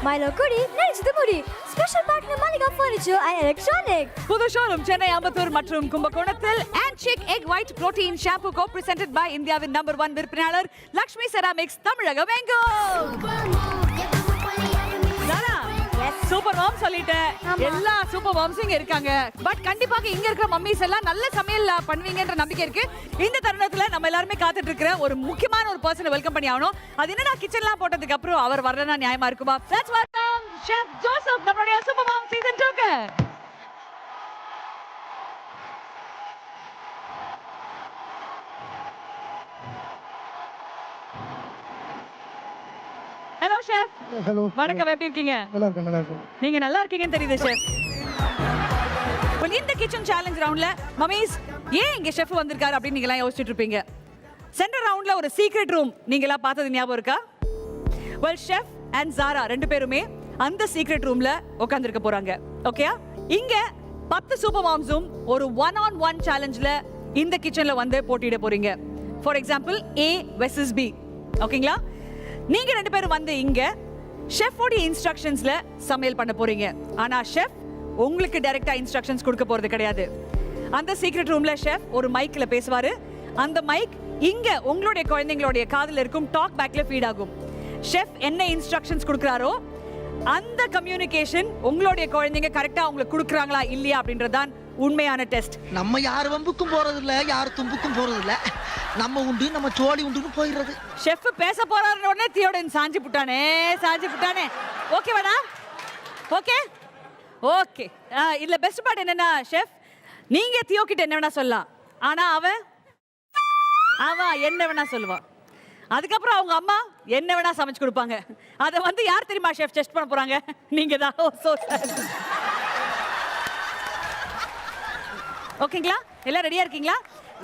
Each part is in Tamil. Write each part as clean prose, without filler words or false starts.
Milo Kudi, நடிச்சது முடி. Special partner Malika Furniture and Electronics. புது ஷோரூம் சென்னை அம்பத்தூர் மற்றும் கும்பகோணத்தில் Handshake Egg White Protein Shampoo Co-presented by இந்தியாவின் நம்பர் 1 விற்பனையாளர் லக்ஷ்மி செராமிக்ஸ் தமிழகம் சூப்பர் மாம் சொல்லிட்டேன். எல்லா சூப்பர் மாம்ஸ் இங்க இருக்காங்க. பட் கண்டிப்பாக இங்க இருக்கிற மம்மிஸ் எல்லாம் நல்ல சமையல் பண்ணுவீங்கன்ற நம்பிக்கை இருக்கு. இந்த தருணத்துல நம்ம எல்லாருமே காத்துட்டு இருக்கிற ஒரு முக்கியமான ஒரு பர்சனை வெல்கம் பண்ணி ஆகணும். அது என்னடா கிச்சன்லாம் போட்டதுக்கு அப்புறம் அவர் வரலனா நியாயமா இருக்குமா? லெட்ஸ் வெல்கம் ஷெஃப் ஜோசப் நம்மளுடைய சூப்பர் மாம் சீசன் 2க்கு. Hello chef. ஹலோ. வணக்கம், எப்படி இருக்கீங்க? நல்லா இருக்கேன். நீங்க நல்லா இருக்கீங்கன்னு தெரியுது ஷெஃப். இந்த கிச்சன் சேலஞ்ச் ரவுண்ட்ல மம்மிஸ் ஏன் இங்க ஷெஃப் வந்திருக்காரு அப்படின்னு நீங்க எல்லாம் யோசிச்சுட்டு இருப்பீங்க. சென்டர் ரவுண்ட்ல ஒரு சீக்ரெட் ரூம் நீங்க எல்லாம் பார்த்தது ஞாபகம் இருக்கா? வெல், ஷெஃப் அண்ட் ஜாரா ரெண்டு பேருமே அந்த சீக்ரெட் ரூம்ல உட்கார்ந்திருக்க போறாங்க. ஓகேயா? இங்க 10 சூப்பர் மாம்ஸும் ஒரு 1-on-1 சேலஞ்ச்ல இந்த கிச்சன்ல வந்து போட்டியிட போறீங்க. For example A versus B. ஓகேங்களா? நீங்க ரெண்டு பேரும் வந்து இங்க ஷெஃபோட இன்ஸ்ட்ரக்ஷன்ஸ்ல சமையல் பண்ண போறீங்க. ஆனா ஷெஃப் உங்களுக்கு டைரக்டா இன்ஸ்ட்ரக்ஷன்ஸ் கொடுக்க போறது கிடையாது. அந்த சீக்ரெட் ரூம்ல ஷெஃப் ஒரு மைக்ல பேசுவாரு. அந்த மைக் இங்க உங்களுடைய குழந்தைங்களுடைய காதுல இருக்கும் டாக் பேக்ல ஃபீட் ஆகும். ஷெஃப் என்ன இன்ஸ்ட்ரக்ஷன்ஸ் கொடுக்கறாரோ அந்த கம்யூனிகேஷன் உங்களுடைய குழந்தைங்க கரெக்டா உங்களுக்கு கொடுக்கறாங்களா இல்லையா அப்படின்றதான் உண்மையான டெஸ்ட். நம்ம யார் வம்புக்கும் போறது இல்ல, யார் தும்புக்கும் போறது இல்ல. நம்ம உண்டு நம்ம சோழி உண்டுன்னு போயிடுறது. ஷெஃப் பேச போறாரு உடனே தியோடன் சாஞ்சி புட்டானே. ஓகேவாடா? Okay okay. இதுல பெஸ்ட் பார்ட் என்னன்னா ஷெஃப் நீங்க தியோ கிட்ட என்ன வேணா சொல்லலாம். ஆனா அவன் என்ன வேணா சொல்லுவான். அதுக்கப்புறம் அவங்க அம்மா என்ன வேணா சமைச்சு கொடுப்பாங்க. அதை வந்து யார் தெரியுமா ஷெஃப் டெஸ்ட் பண்ண போறாங்க? நீங்க தான். ஓகேங்களா? எல்லாம் ரெடியா இருக்கீங்களா?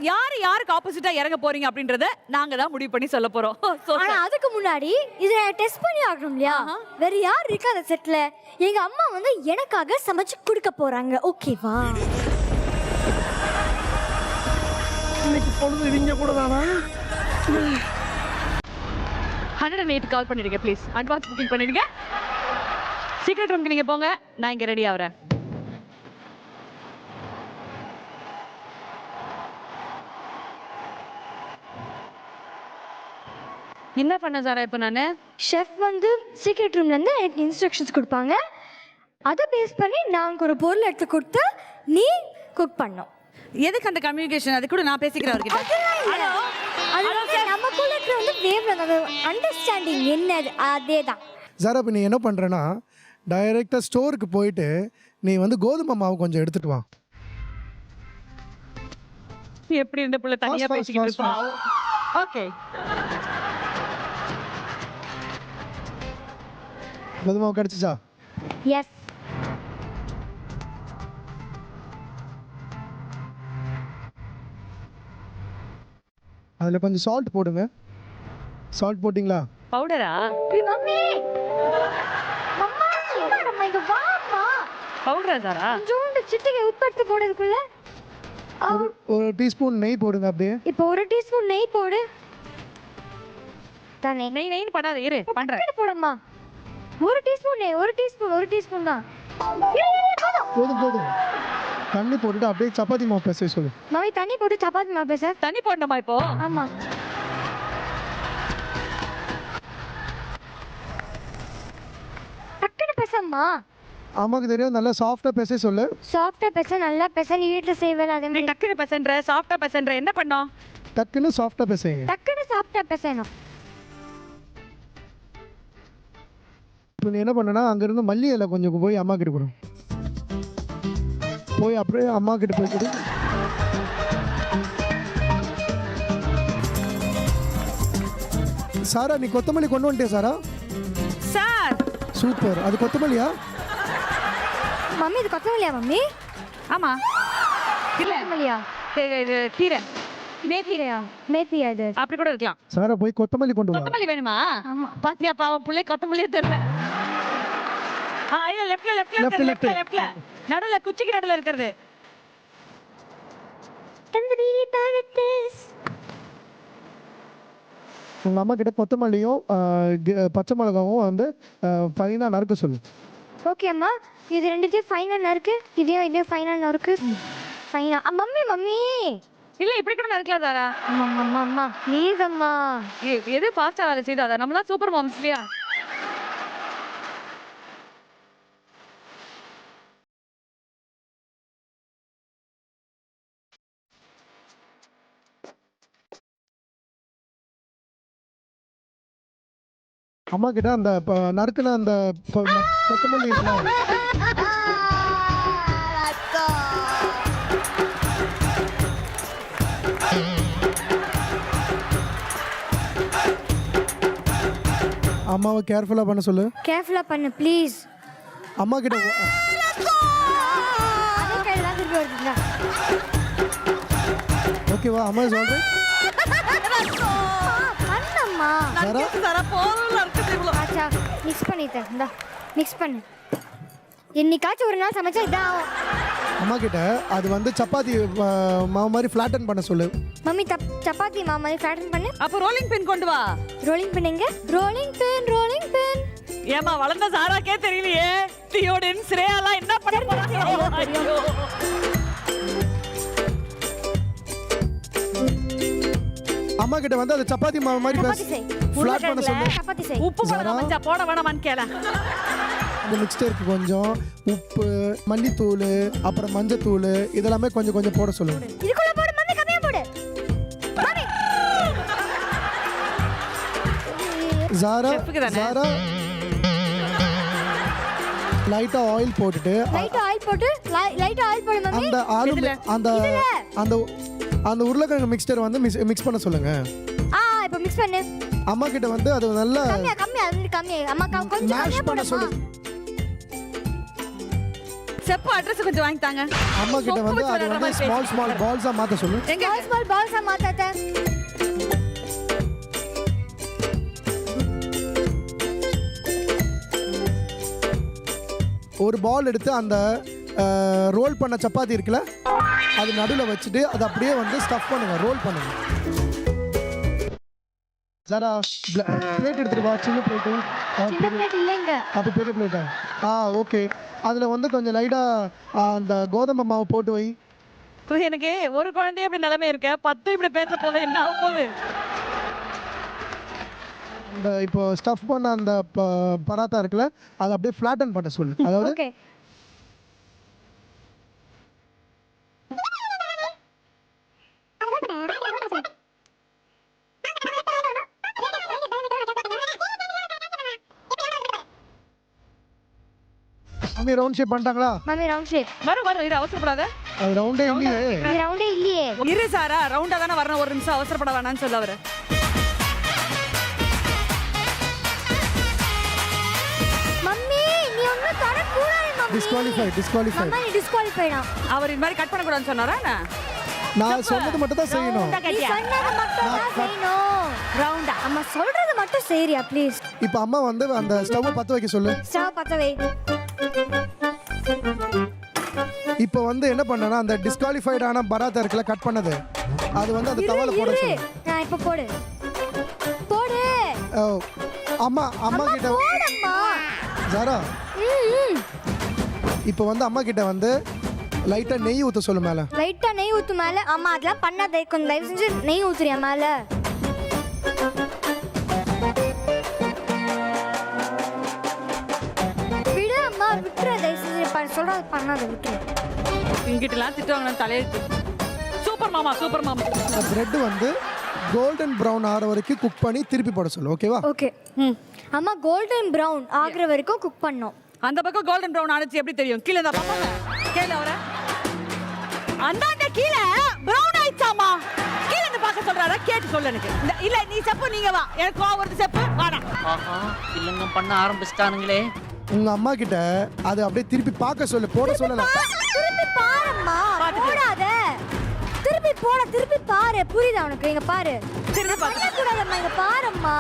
யாருக்கு ஆப்போசிட்டா இறங்க போறீங்க அப்படின்றத நாங்க தான் முடிவு பண்ணி சொல்ல போறோம். ஆனா அதுக்கு முன்னாடி இதை டெஸ்ட் பண்ணி ஆகணும் இல்லையா? வேற யார் இருக்கா அந்த செட்ல? எங்க அம்மா வந்து எனக்காக சமைச்சு கொடுக்க போறாங்க. ஓகேவா? இன்னைக்கு பொழுது இவங்க கூட தானா? 108 கால் பண்ணிடுங்க ப்ளீஸ். அட்வான்ஸ் புக்கிங் பண்ணிடுங்க. சீக்ரெட் ரூம்க்கு நீங்க போங்க, நான் இங்க ரெடி ஆவறேன். என்ன பண்ண சாரா இப்போ நானு? ஷெஃப் வந்து சீக்ரெட் ரூம்ல இருந்து எனக்கு இன்ஸ்ட்ரக்ஷன்ஸ் கொடுப்பாங்க. அதை பேஸ் பண்ணி நான் ஒரு பொருள் எடுத்து கொடுத்து நீ குக் பண்ணணும். எதுக்கு அந்த கம்யூனிகேஷன்? அது கூட நான் பேசிக்கிறேன் அவர்கிட்ட. நமக்குள்ள இருக்கிற வந்து வேவ் அண்டர்ஸ்டாண்டிங் என்னது அதேதான். சாரா, இப்போ நீ என்ன பண்ணுறேன்னா டைரெக்டாக ஸ்டோருக்கு போயிட்டு நீ வந்து கோதுமை மாவு கொஞ்சம் எடுத்துட்டு வா. எப்படி இந்த புள்ள தனியா பேசிக்கிட்டு இருக்கா? ஓகே. கோதுமை மாவு கிடைச்சிச்சா? எஸ். அதில் கொஞ்சம் சால்ட் போடுங்க. சால்ட் போட்டிங்களா? பவுடரா? மம்மி மம்மா சும்மா நம்ம இங்க வாமா. பவுடரா சாரா? கொஞ்சோண்டு சிட்டிகை உட்படுத்து போடுறதுக்குள்ள ஒரு டீஸ்பூன் நெய் போடுங்க. அப்படியே இப்போ ஒரு டீஸ்பூன் நெய் போடு. தானே நெய் படாத இரு பண்றேன். போடுமா. ஒரு டீஸ்பூன் நெய், ஒரு டீஸ்பூன் தான். போதும். தண்ணி போட்டுட்டு அப்படியே சப்பாத்தி மாவு பேச சொல்லு. மம்மி தண்ணி போட்டு சப்பாத்தி மாவு பேச. தண்ணி போடணுமா இப்போ? ஆமா. டக்குனு பேசம்மா. அம்மாக்கு தெரியும், நல்லா சாஃப்டா பேச சொல்லு. சாஃப்டா பேச, நல்லா பேச. நீ வீட்ல செய்வேல அதே மாதிரி. டக்குனு பேசன்ற, சாஃப்டா பேசன்ற என்ன பண்ணோம்? டக்குன்னு சாஃப்டா பேசுங்க. டக்குனு சாஃப்டா பேசணும். இப்போ நீ என்ன பண்ணனா அங்கிருந்து மல்லி இலை கொஞ்சம் போய் அம்மா கிட்ட கொடு. போய் அப்படியே அம்மா கிட்ட போய் கொடு. சாரா, நீ கொத்தமல்லி கொண்டு வந்துட்டே சாரா? Sir super. அது கொத்தமல்லியா? மம்மி இது கொத்தமல்லியா மம்மி? ஆமா. இல்ல கொத்தமல்லியா? இது கீரை. மேத்தியா மேத்தியா இது அப்படி கூட இருக்கலாம். சாரா போய் கொத்தமல்லி கொண்டு வா. கொத்தமல்லி வேணுமா? ஆமா. பாத்தியா பாவம் புள்ளை கொத்தமல்லியே தெரியல. ஐயோ லெஃப்ட்ல நடுவுல குச்சிக்கு நடுவுல இருக்கிறது. உங்க அம்மா கிட்ட கொத்தமல்லியும் பச்சை மிளகாவும் வந்து ஃபைனா நறுக்க சொல்லு. ஓகே அம்மா, இது ரெண்டுத்தையும் ஃபைனல் இருக்கு, இதையும் ஃபைனல் இருக்கு. ஃபைனா மம்மி மம்மி இல்ல இப்படி கூட நறுக்கலாம் தாரா. அம்மா அம்மா அம்மா ப்ளீஸ் அம்மா. எது ஃபாஸ்டா வேலை செய்தாதா? நம்ம தான் சூப்பர் மாம்ஸ் இல்லையா? அம்மா கிட்ட அந்த நறுக்குன அந்த கொத்தமல்லி இருக்குல்ல, அம்மாவை கேர்ஃபுல்லா பண்ண சொல்லு. கேர்ஃபுல்லா பண்ணு ப்ளீஸ். அம்மா கிட்ட அதே கையில தான் திருப்பி வருதுங்க. ஓகேவா? அம்மா சொல்றேன். பண்ணம்மா. சாரா போறல இருக்குது இவ்வளவு. ஆச்சா மிக்ஸ் பண்ணிட்டேன். இந்தா மிக்ஸ் பண்ணு. என்னைக்காச்சும் ஒரு நாள் சமைச்சா இதான் ஆகும். அம்மா கிட்ட அது வந்து சப்பாத்தி மாவு மாதிரி ஃப்ளாட்டன் பண்ண சொல்லு. மம்மி சப்பாத்தி மாவு மாதிரி ஃப்ளாட்டன் பண்ணு. அப்ப ரோலிங் பின் கொண்டு வா. ரோலிங் பின் எங்க? ரோலிங் பின் ரோலிங் பின். ஏமா வளர்ந்த சாராக்கே தெரியலையே. தியோடின் ஸ்ரேயாலாம் என்ன பண்ண போறாங்க? ஐயோ. அம்மா கிட்ட வந்து அது சப்பாத்தி மாவு மாதிரி சப்பாத்தி செய். ஃப்ளாட் பண்ண சொல்லு. சப்பாத்தி செய். உப்பு போடாம மஞ்சா போட வேணாமான்னு கேள. இந்த மிக்ஸ்டருக்கு கொஞ்சம் உப்பு, மல்லித்தூள், அப்புறம் மஞ்சத்தூள் இதெல்லாமே கொஞ்சம் கொஞ்சம் போட சொல்லு. இதுக்குள்ள போடு மம்மி, கம்மியா போடு மம்மி. ஜாரா செஃப்க்கு தானே? ஜாரா லைட்டா ஆயில் போட்டுட்டு லைட்டா ஆயில் போடு மம்மி. அந்த அந்த அந்த அந்த உருளைக்கிழங்கு மிக்ஸ்டர் வந்து மிக்ஸ் பண்ண சொல்லுங்க. இப்போ மிக்ஸ் பண்ணு. அம்மா கிட்ட வந்து அது நல்லா கம்மியா அம்மா கொஞ்சம் கம்மியா பண்ண சொல்லு. செப்பு அட்ரஸ் கொஞ்சம் வாங்கி தாங்க. அம்மா கிட்ட வந்து அது வந்து ஸ்மால் பால்ஸா மாத்த சொல்லு. எங்க ஸ்மால் பால்ஸா மாத்தாத. ஒரு பால் எடுத்து அந்த ரோல் பண்ண சப்பாத்தி இருக்குல்ல, அது நடுவில் வச்சுட்டு அதை அப்படியே வந்து ஸ்டஃப் பண்ணுங்க, ரோல் பண்ணுங்க. ஜரா பிளேட் எடுத்துட்டு வா. சின்ன பிளேட்டு. சின்ன பிளேட் இல்லைங்க. அப்போ பெரிய பிளேட்டா? ஓகே. அதில் வந்து கொஞ்சம் லைட்டாக அந்த கோதுமை மாவு போட்டு வை. எனக்கு ஒரு குழந்தைய அப்படி நிலைமை இருக்க 10 இப்படி பேச போல என்ன ஆகும் போது? அந்த இப்போ ஸ்டஃப் பண்ண அந்த பராத்தா இருக்குல்ல, அதை அப்படியே ஃப்ளாட்டன் பண்ண சொல்லு. அதாவது ஓகே. மம்மி ரவுண்ட் ஷேப் பண்ணிட்டாங்களா? Mummy round shape. வரும் இரு, அவசரப்படாத. அது ரவுண்டே இல்லையே. இது ரவுண்டே இல்லையே. இரு சாரா, ரவுண்டா தானே வரணும். ஒரு நிமிஷம் அவசரப்பட வேணாம்னு சொல்ல அவரு. மம்மி நீ ஒண்ணு தர கூடாது மம்மி. டிஸ்குவாலிஃபை. மம்மி டிஸ்குவாலிஃபைடா. அவர் இந்த மாதிரி கட் பண்ண கூடாதுன்னு சொன்னாரா என்ன? நான் சொன்னது மட்டும் தான் செய்யணும். நீ சொன்னது மட்டும் தான் செய்யணும். ரவுண்டா. அம்மா சொல்றது மட்டும் செய்றியா ப்ளீஸ்? இப்போ அம்மா வந்து அந்த ஸ்டவ் பற்ற வைக்க சொல்லு. ஸ்டவ் பத்த வை. இப்போ வந்து என்ன பண்ணனா, அந்த டிஸ்குவாலிஃபைடான பராத்தா இருக்குல்ல கட் பண்ணது, அது வந்து அந்த தவால போட சொல்லு. நான் இப்போ போடு. அம்மா கிட்ட போடும்மா. ஜாரா இப்போ வந்து அம்மா கிட்ட வந்து லைட்டா நெய் ஊத்த சொல்லு மேல. லைட்டா நெய் ஊத்து மேல. அம்மா அதெல்லாம் பண்ணாத, கொஞ்சம் தயவு செஞ்சு நெய் ஊத்துறியா மேல. விடு அம்மா, விட்டுற தயவு செஞ்சு. சொல்றது பண்ணாத, விட்டுரு. இங்கிட்டலாம் திட்டுவாங்க தலையெழுத்து. சூப்பர் மாமா. பிரெட் வந்து கோல்டன் ப்ரௌன் ஆற வரைக்கும் குக் பண்ணி திருப்பி போட சொல்லு. ஓகேவா? ஓகே. அம்மா கோல்டன் ப்ரௌன் ஆகுற வரைக்கும் குக் பண்ணோம். அந்த பக்கம் கோல்டன் ப்ரௌன் ஆனச்சு எப்படி தெரியும்? கீழ தான் பாப்பாங்க. கீழ வர அந்தாண்ட கீழ ப்ரௌன் ஆயிச்சாமா. கீழ இருந்து பார்க்க சொல்றாரா? கேட்டு சொல்லு எனக்கு. இல்ல நீ செப்பு, நீங்க வா. எனக்கு கோவம் வருது. செப்பு வாடா. ஆஹா இல்லங்க பண்ண ஆரம்பிச்சிட்டானுங்களே. உங்க அம்மா கிட்ட அது அப்படியே திருப்பி பார்க்க சொல்லு, போட சொல்லல. திருப்பி பாரும்மா. போடாத. திருப்பி போட திருப்பி பாரு புரியுதா உனக்கு இங்க பாரு திருப்பி பாரு. பண்ணக்கூடாதம்மா இங்க பாரும்மா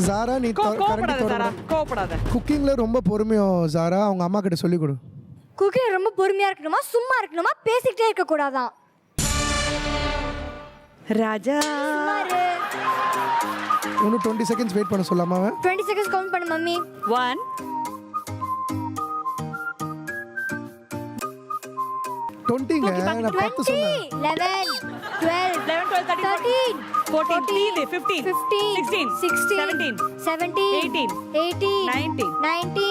ஜாரா நீ கோபப்படாத சாரா, கோபப்படாத. குக்கிங்ல ரொம்ப பொறுமையோ ஜாரா அவங்க அம்மா கிட்ட சொல்லி கொடு. குக்கிங் ரொம்ப பொறுமையா இருக்கணுமா சும்மா இருக்கணுமா பேசிக்கிட்டே இருக்க கூடாதான் ராஜா இன்னும் 20 செகண்ட்ஸ் வெயிட் பண்ண சொல்லாமா? 20 செகண்ட்ஸ் கவுண்ட் பண்ணு மம்மி 1 20ங்க நான் 10 சொன்னேன். 11 12 11 12 13 14 15 16 17 17 18 19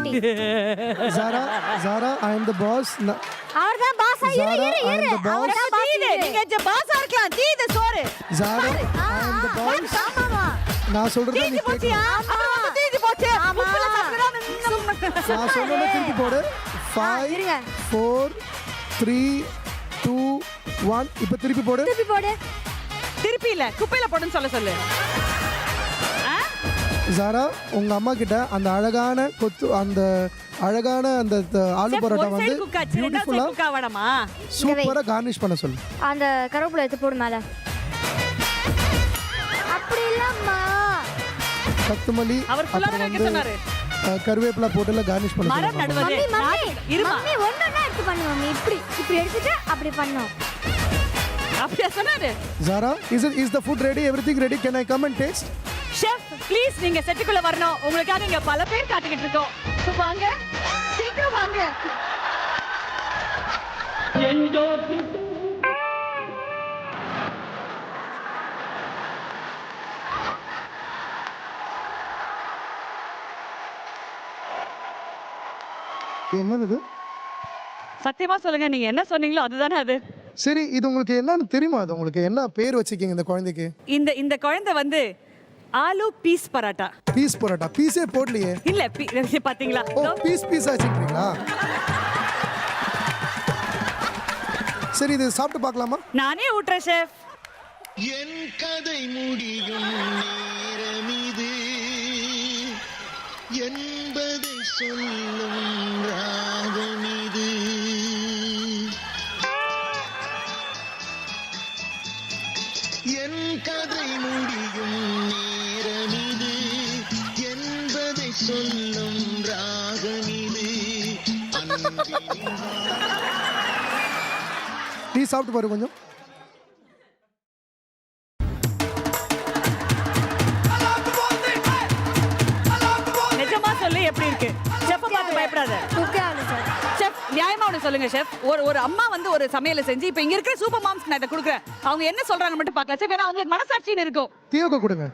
20 Zara I am the boss. அவர்தான் boss Zara, I am the boss. அவர்தான் பாஸ் நீங்க பாஸா இருக்கலாம். டீ இது சோறு. Zara I am the boss. ஆமாமா நான் சொல்றத நீ போச்சியா? கேட்கணும். அது தீஞ்சு போச்சு. உப்புல சாப்பிடுறா. நான் சொல்றத திருப்பி போடு. 5 இருங்க 4 3 2 1 இப்போ திருப்பி போடு. திருப்பி போடு திருப்பி இல்ல குப்பையில போடுன்னு சொல்லு. ஜாரா உங்க அம்மா கிட்ட அந்த அழகான அந்த ஆலு பரோட்டா வந்து பியூட்டிஃபுல்லா வேணாமா? சூப்பரா கார்னிஷ் பண்ண சொல்லு. அந்த கருவேப்பிலை எடுத்து போடு மேல அப்படி இல்லம்மா கொத்தமல்லி அவர் ஃபுல்லா அப்புறம் வைக்க வந்து சொன்னாரு. கருவேப்பிலை போட்டுல கார்னிஷ் பண்ண மரம் சொல்லு. நடுவது. மம்மி இருமா. மம்மி ஒண்ணா எடுத்து பண்ணு மம்மி இப்படி எடுத்துட்டு அப்படி பண்ணோம் அப்படியே சொன்னாரு. Zara, is the food ready? Everything ready? Can I come and taste? Chef please நீங்க செட்டுக்குள்ள வரணும். உங்களுக்காக இங்க பல பேர் காத்துக்கிட்டு இருக்கோம். வாங்க. சீக்கிரம் வாங்க. என்னது? சத்தியமா சொல்லுங்க நீங்க என்ன சொன்னீங்களோ அதுதானே அது. சரி இது உங்களுக்கு என்னன்னு தெரியுமா? அது உங்களுக்கு என்ன பேர் வச்சிருக்கீங்க இந்த குழந்தைக்கு? இந்த குழந்தை வந்து ஆலு பீஸ் பரோட்டா. பீஸ் பரோட்டா. பீஸே போடலையே. இல்ல பாத்தீங்களா? ஓ பீஸா வச்சிருக்கீங்களா? சரி இது சாப்பிட்டு பார்க்கலாமா? நானே ஊட்றேன் ஷெஃப். என் கதை முடியும் நேரம் இது என்பதை சொல்லும் ராகம் இது. என் கதை முடியும் நேரம் இது என்பதை சொல்லும் ராகம் இது. நீ சாப்பிட்டு பாரு கொஞ்சம். நிஜமா சொல்லு எப்படி இருக்கு? ஷெஃப் பார்த்து பயப்படாத. ஓகே ஆளு சார் ஷெஃப் நியாயமா ஒன்று சொல்லுங்க ஷெஃப். ஒரு அம்மா வந்து ஒரு சமையலை செஞ்சு இப்போ இங்க இருக்கிற சூப்பர் மாம்ஸ் நான் இதை கொடுக்குறேன். அவங்க என்ன சொல்றாங்க மட்டும் பார்க்கலாம் ஷெஃப். ஏன்னா அவங்களுக்கு மனசாட்சின்னு இருக்கும். தியோக்கு கொடுங்க.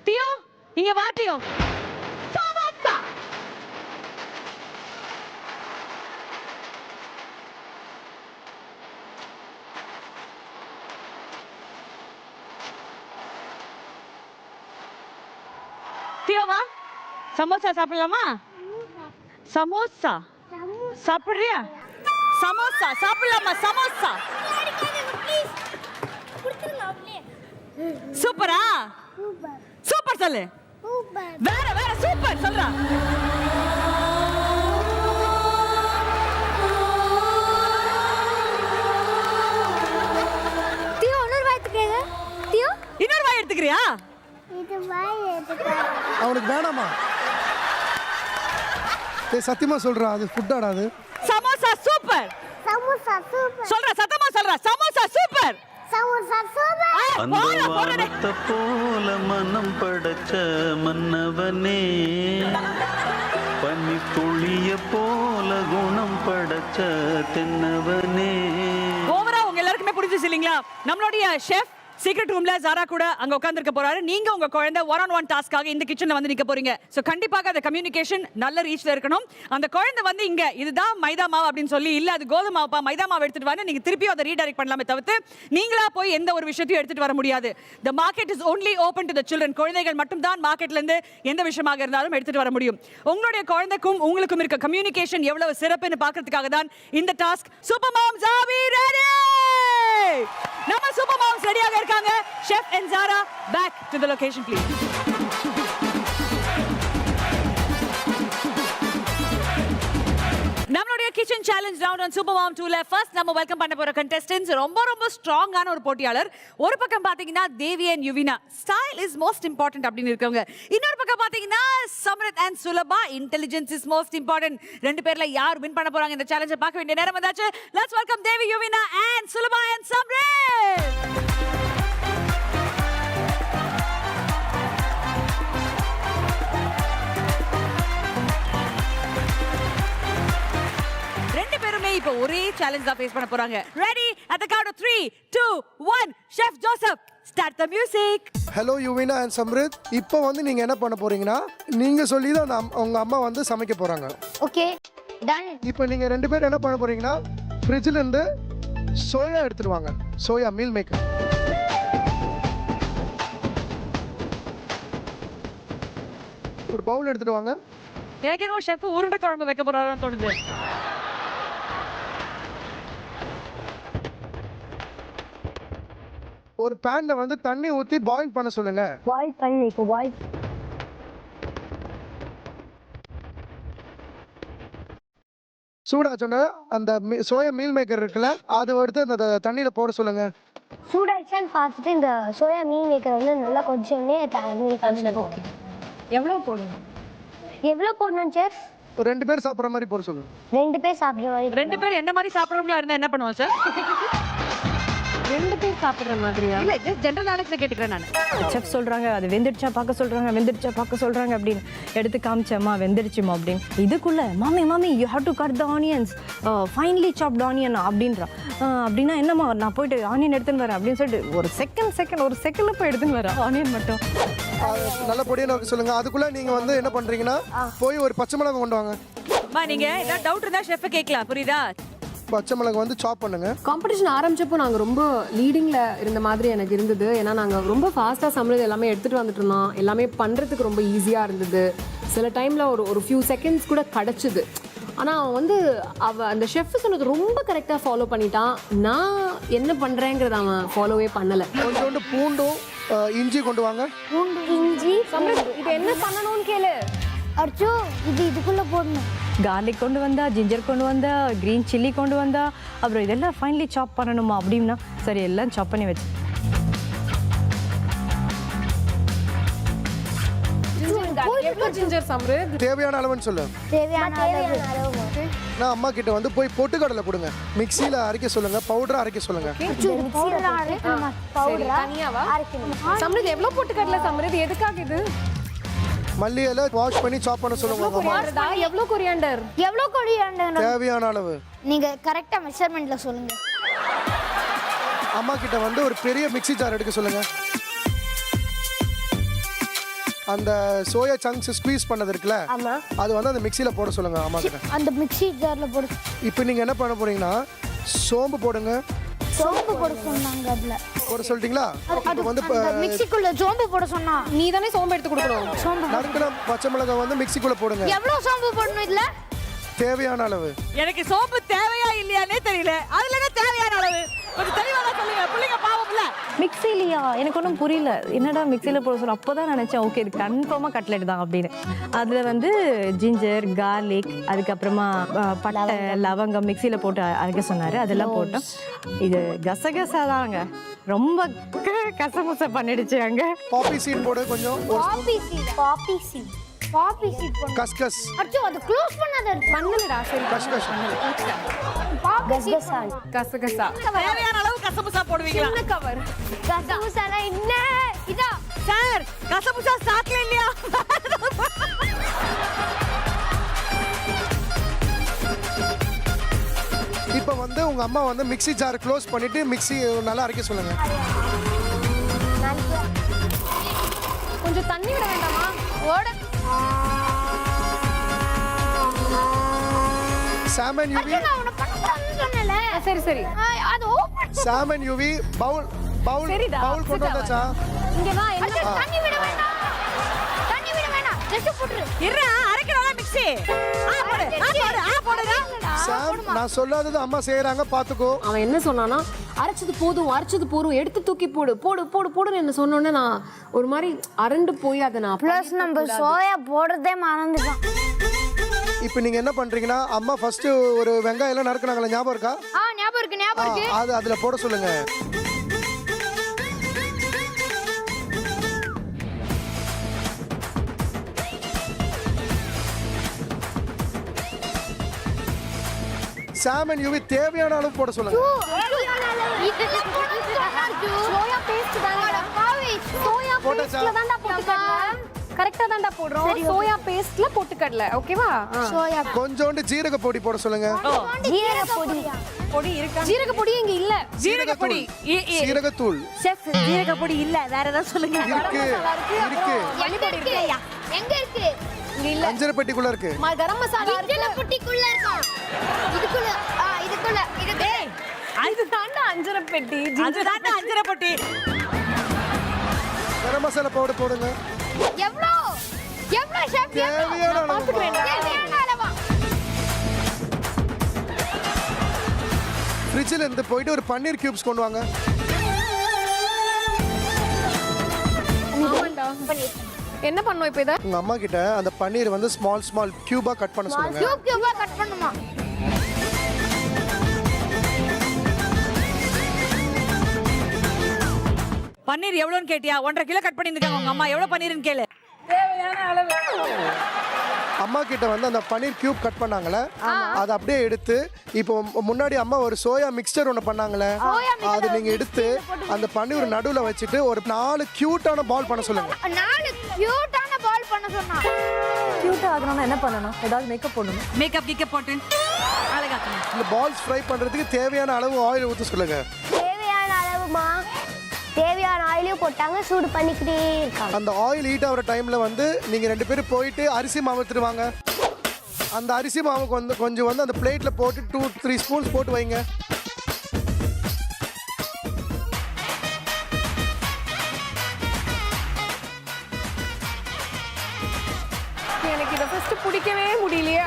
தியோ இங்க வா தியோ. சமோசா. தியோ வா. சமோசா சாப்பிடலாமா? சமோசா சாப்பிடுறியா? சமோசா சாப்பிடலாமா? சமோசா சூப்பரா? சூப்பர் சொல்லு. வேற சூப்பர் சொல்றா. தியோ இன்னொரு வாய் எடுத்துக்கிறீங்க தியோ இன்னொரு வாய் எடுத்துக்கிறியா? அவனுக்கு வேணாமா? ஏய் சத்தியமா சொல்றா அது ஃபுட் ஆடாது. சமோசா சூப்பர். சொல்றா சத்தமா சொல்றா. சமோசா சூப்பர். அந்த வானத்தை போல மனம் படைச்ச மன்னவனே, பனி துளிய போல குணம் படைச்ச தென்னவனே. ஓவரா உங்க எல்லாருக்குமே புரிஞ்சுச்சு இல்லீங்களா? நம்மளுடைய ஷெஃப் சீக்ரெட் ரூம்ல ஜாரா கூட அங்க உட்கார்ந்திருக்க போறாரு. நீங்க உங்க குழந்தை 1-on-1 டாஸ்க்காக இந்த கிச்சன்ல வந்து நிக்க போறீங்க. சோ கண்டிப்பாக அந்த கம்யூனிகேஷன் நல்ல ரீச்ல இருக்கணும். அந்த குழந்தை வந்து இங்க இதுதான் மைதா மாவு அப்படின்னு சொல்லி இல்ல அது கோதுமை மாவுப்பா மைதா மாவு எடுத்துட்டு வந்து நீங்க திருப்பி அதை ரீடைரக்ட் பண்ணலாமே தவிர்த்து நீங்களா போய் எந்த ஒரு விஷயத்தையும் எடுத்துட்டு வர முடியாது. The market is only open to the children. குழந்தைகள் மட்டும் தான் மார்க்கெட்ல இருந்து எந்த விஷயமாக இருந்தாலும் எடுத்துட்டு வர முடியும். உங்களுடைய குழந்தைக்கும் உங்களுக்கும் இருக்க கம்யூனிகேஷன் எவ்வளவு சிறப்புன்னு பார்க்கிறதுக்காக தான் இந்த task. Super moms are we ready? நம்ம சூப்பர் மாம்ஸ் ரெடியாக இருக்காங்க. Chef and Zara, back to the location, please. நம்மளுடைய kitchen challenge round on Super Mom 2 ல first நம்ம வெல்கம் பண்ண போற contestants ரொம்ப ஸ்ட்ராங்கான ஒரு போட்டியாளர். ஒரு பக்கம் பாத்தீங்கன்னா தேவி and Yuvina, style is most important அப்படின்னு இருக்கவங்க. இன்னொரு பக்கம் பாத்தீங்கன்னா Samridh and சுலபா, intelligence is most important. ரெண்டு பேர்ல யார் வின் பண்ண போறாங்க இந்த சேலஞ்சை பார்க்க வேண்டிய நேரம் வந்தாச்சு. Let's welcome Devi, Yuvina and சுலபா and Samridh. இப்போ ஒரே சேலஞ்ச் தான் ஃபேஸ் பண்ண போறாங்க. Ready? at the count of 3 2 1 Chef Joseph, start the music. Hello Yuvina and Samrith. இப்போ வந்து நீங்கள் என்ன பண்ண போறீங்கன்னா நீங்கள் சொல்லி தான் உங்கள் அம்மா வந்து சமைக்க போகிறாங்க. Okay done. இப்போ நீங்கள் ரெண்டு பேரும் என்ன பண்ண போறீங்கன்னா ஃப்ரிட்ஜில் இருந்து சோயா எடுத்துட்டு வாங்க. Soya meal maker. ஒரு பவுல் எடுத்துட்டு வாங்க. எனக்கு என்ன ஷெஃப் உருண்டை குழம்பு வைக்க போறாரான்னு தோணுது. ஒரு பேன்ல வந்து தண்ணி ஊற்றி பாயில் பண்ண சொல்லுங்க. பாயில் பண்ணி இப்போ பாயில். சூடாச்சோன்னா அந்த சோயா மீல் மேக்கர் இருக்குல்ல, அதை எடுத்து அந்த தண்ணியில் போட சொல்லுங்க. சூடாயிடுச்சான்னு பார்த்துட்டு இந்த சோயா மீன் மேக்கர் வந்து நல்லா கொஞ்சமே எவ்வளோ போடணும்? எவ்வளோ போடணும் சார்? ஒரு 2 பேர் சாப்பிட்ற மாதிரி போட சொல்லுங்க. 2 பேர் சாப்பிட்ற மாதிரி. 2 பேர் என்ன மாதிரி சாப்பிட்றவங்களா இருந்தா என்ன பண்ணுவோம் சார்? 2 பேர் சாப்பிடுற மாதிரியா? இல்ல ஜஸ்ட் ஜெனரல் நாலேஜ்ல கேட்டுக்கிறேன் நான். செஃப் சொல்றாங்க அது வெந்திருச்சா பார்க்க சொல்றாங்க அப்படின்னு எடுத்து காமிச்சேம்மா வெந்திருச்சுமா அப்படின்னு. இதுக்குள்ள மாமி you have to cut the onions finally soft onion அப்படின்றா. அப்படின்னா என்னம்மா நான் போயிட்டு ஆனியன் எடுத்துன்னு வரேன் அப்படின்னு சொல்லிட்டு ஒரு செகண்ட்ல போய் எடுத்துன்னு வரேன் ஆனியன் மட்டும். நல்ல பொடியை நோக்க சொல்லுங்க. அதுக்குள்ள நீங்க வந்து என்ன பண்றீங்கன்னா போய் ஒரு பச்சை மிளகாய் கொண்டு வாங்க. நீங்க ஏதாவது டவுட் இருந்தா ஷெஃப் கேட்கலாம், புரியுதா? பச்சை மிளகாய் வந்து சாப் பண்ணுங்க. காம்படிஷன் ஆரம்பிச்சப்போ நாங்கள் ரொம்ப லீடிங்கில் இருந்த மாதிரி எனக்கு இருந்தது. ஏன்னா நாங்கள் ரொம்ப ஃபாஸ்ட்டாக சமையல் எல்லாமே எடுத்துகிட்டு வந்துட்டு இருந்தோம். எல்லாமே பண்ணுறதுக்கு ரொம்ப ஈஸியாக இருந்தது. சில டைமில் ஒரு ஃபியூ செகண்ட்ஸ் கூட கிடச்சிது. ஆனால் வந்து அந்த ஷெஃப் சொன்னது ரொம்ப கரெக்டாக ஃபாலோ பண்ணிட்டான். நான் என்ன பண்ணுறேங்கிறத அவன் ஃபாலோவே பண்ணலை. கொஞ்சோண்டு பூண்டும் இஞ்சி கொண்டு வாங்க. பூண்டு இஞ்சி. இது என்ன பண்ணணும்னு கேளு. அர்ஜு இதுக்குள்ளே போடணும். கார்லிக் கொண்டு வந்தா, ஜிஞ்சர் கொண்டு வந்தா, கிரீன் சில்லி கொண்டு வந்தா, அப்புறம் இதெல்லாம் ஃபைனலி சாப் பண்ணணுமா அப்படின்னா சரி எல்லாம் சாப் பண்ணி வச்சு. தேவையான அளவுன்னு சொல்லு. தேவையான அளவு. நான் அம்மா கிட்ட வந்து போய் பொட்டுக்கடலை கொடுங்க. மிக்சியில் அரைக்க சொல்லுங்க, பவுடரா அரைக்க சொல்லுங்க. சம்ரித் எவ்வளோ பொட்டுக்கடலை சம்ரித்? எதுக்காக இது? மல்லி இலை வாஷ் பண்ணி சாப் பண்ண சொல்லுங்க. எவ்வளோ கொரியாண்டர்? தேவையான அளவு. நீங்க கரெக்டா மெஷர்மென்ட்ல சொல்லுங்க. அம்மா கிட்ட வந்து ஒரு பெரிய மிக்ஸி ஜார் எடுக்க சொல்லுங்க. அந்த சோயா சங்க்ஸ் ஸ்குவீஸ் பண்ணது இருக்குல்ல, அது வந்து அந்த மிக்ஸியில் போட சொல்லுங்க அம்மா கிட்ட. அந்த மிக்ஸி ஜார்ல போடு. இப்போ நீங்க என்ன பண்ண போறீங்கன்னா சோம்பு போடுங்க. சோம்பு போட சொன்னாங்க. அதுல போட சொல்லிட்டீங்களா? அது வந்து மிக்ஸிக்குள்ள சோம்பு போட சொன்னா நீ தானே சோம்பு எடுத்து கொடுக்கணும். சோம்பு நறுக்குன பச்சை மிளகாய் வந்து மிக்ஸிக்குள்ள போடுங்க. எவ்வளவு சோம்பு போடணும் இதுல? தேவையான அளவு. எனக்கு சோம்பு தேவையா இல்லையானே தெரியல. அதுல என்ன தேவையான அளவு கொஞ்சம் தெளிவாக சொல்லுங்க. புள்ளிங்க பாவம்ல. மிக்ஸிலியா? எனக்கு ஒன்றும் புரியல. என்னடா மிக்ஸியில் போட சொல்ல. அப்போ தான் நினச்சேன் ஓகே இது கன்ஃபார்மாக கட்லெட் தான் அப்படின்னு. அதில் வந்து ஜிஞ்சர், கார்லிக், அதுக்கப்புறமா பட்டை, லவங்கம் மிக்ஸியில் போட்டு அரைக்க சொன்னார். அதெல்லாம் போட்டோம். இது கசகசா தாங்க, ரொம்ப கசமுசை பண்ணிடுச்சு. அங்கே பாப்பி சீட் போடு கொஞ்சம். பாப்பி சீட் போடு. கஸ்கஸ். அச்சோ அது க்ளோஸ் பண்ணாத. பண்ணலடா. சரி கஸ்கஸ். கசகசா தேவையான அளவு கசமுசா போடுவீங்களா? சின்ன கவர். கசமுசால என்ன இதா சார்? கசமுசா சாட்ல இல்லையா? இப்போ வந்து உங்க அம்மா வந்து மிக்ஸி ஜார் க்ளோஸ் பண்ணிட்டு மிக்ஸி நல்லா அரைக்க சொல்லுங்க. கொஞ்சம் தண்ணி விட வேண்டாமா? ஓட. சாமன் யூவி. சரி அது ஓபன். சாமன் யூவி பவுல் கொண்டு வந்தாச்சா? இங்க வா. தண்ணி விட வேண்டாம். ஜஸ்ட் போடு. இருடா, அரைக்கறோம் மிக்ஸி. போடுடா. சாம், நான் சொல்லாதது அம்மா செய்யறாங்க பாத்துக்கோ. அவன் என்ன சொன்னானா, அரைச்சது போதும் எடுத்து தூக்கி போடுன்னு என்ன சொன்னோன்னே நான் ஒரு மாதிரி அரண்டு போய் அதை நான் ப்ளஸ் நம்ம சோயா போடுறதே மறந்துட்டோம். இப்போ நீங்க என்ன பண்றீங்கன்னா அம்மா ஃபர்ஸ்ட் ஒரு வெங்காயம் எல்லாம் நறுக்குனாங்களே ஞாபகம் இருக்கா? ஞாபகம் இருக்கு. அது அதுல போட சொல்லுங்க. சாம் அண்ட் யூவி தேவையான அளவு போட சொல்லுங்க. சோயா பேஸ்ட் தான்டா பாவி. சோயா போட்டாச்சா? பேஸ்ட்ல தான்டா போட்டுக்கடல. கரெக்ட்டா தான்டா போடுறோம். சோயா பேஸ்ட்ல போட்டுக்கடல. ஓகேவா? சோயா கொஞ்சோண்டு ஜீரக பொடி போட சொல்லுங்க. ஜீரக பொடி இருக்கா? ஜீரக பொடி இங்க இல்ல. ஜீரகப்பொடி சீரகத்தூள் செஃப் ஜீரகப்பொடி இல்ல, வேற ஏதாவது சொல்லுங்க. இருக்கு இருக்கு. எங்க இருக்கு? இங்க இல்ல. அஞ்சரை பெட்டிக்குள்ள இருக்கு. கரம் மசாலா இருக்கு. இஞ்சல பொட்டிக்குள்ள இருக்கா? இதுக்குள்ள இது டேய் இது தாண்டா அஞ்சரை பெட்டி. அதுதான் அஞ்சரை பொட்டி. கரம் மசாலா பவுடர் போடுங்க. எவ்ளோ ஷெஃப்? தேவையான அளவு. தேவையான அளவா? ஃப்ரிட்ஜில் இருந்து போயிட்டு ஒரு பன்னீர் கியூப்ஸ் கொண்டு வாங்க. என்ன பண்ணோம் இப்போ இத? உங்க அம்மா கிட்ட அந்த பன்னீர் வந்து ஸ்மால் கியூபா கட் பண்ண சொல்லுங்க. கியூபா கட் பண்ணுமா? பன்னீர் எவ்வளவுன்னு கேட்டியா? 1.5 கிலோ கட் பண்ணிருக்காங்க உங்க அம்மா. எவ்வளவு பன்னீர்னு கேளு. அம்மா கிட்ட வந்து அந்த பன்னீர் கியூப் கட் பண்ணாங்களே அதை அப்படியே எடுத்து இப்போ முன்னாடி அம்மா ஒரு சோயா மிக்சர் ஒன்று பண்ணாங்களே அது நீங்க எடுத்து அந்த பன்னீர் நடுவில் வச்சுட்டு ஒரு 4 கியூட்டான பால் பண்ண சொல்லுங்க. 4 கியூட்டான பால் பண்ண சொன்னா. கியூட்டா ஆகணும்னா என்ன பண்ணணும்? ஏதாவது மேக்கப் போடணும். மேக்கப் கிக்கப் போட்டு அழகாக்கணும். இந்த பால்ஸ் ஃப்ரை பண்றதுக்கு தேவையான அளவு ஆயில் ஊற்ற சொல்லுங்க. தேவையான அளவுமா? தேவையான ஆயிலையும் போட்டாங்க, சூடு பண்ணிக்கிட்டே இருக்காங்க. அந்த ஆயில் ஹீட் ஆகிற டைம்ல வந்து நீங்க 2 பேரும் போயிட்டு அரிசி மாவு எடுத்துருவாங்க. அந்த அரிசி மாவுக்கு வந்து கொஞ்சம் வந்து அந்த பிளேட்ல போட்டு 2-3 ஸ்பூன்ஸ் போட்டு வைங்க. எனக்கு இத ஃபர்ஸ்ட் பிடிக்கவே முடியலையே.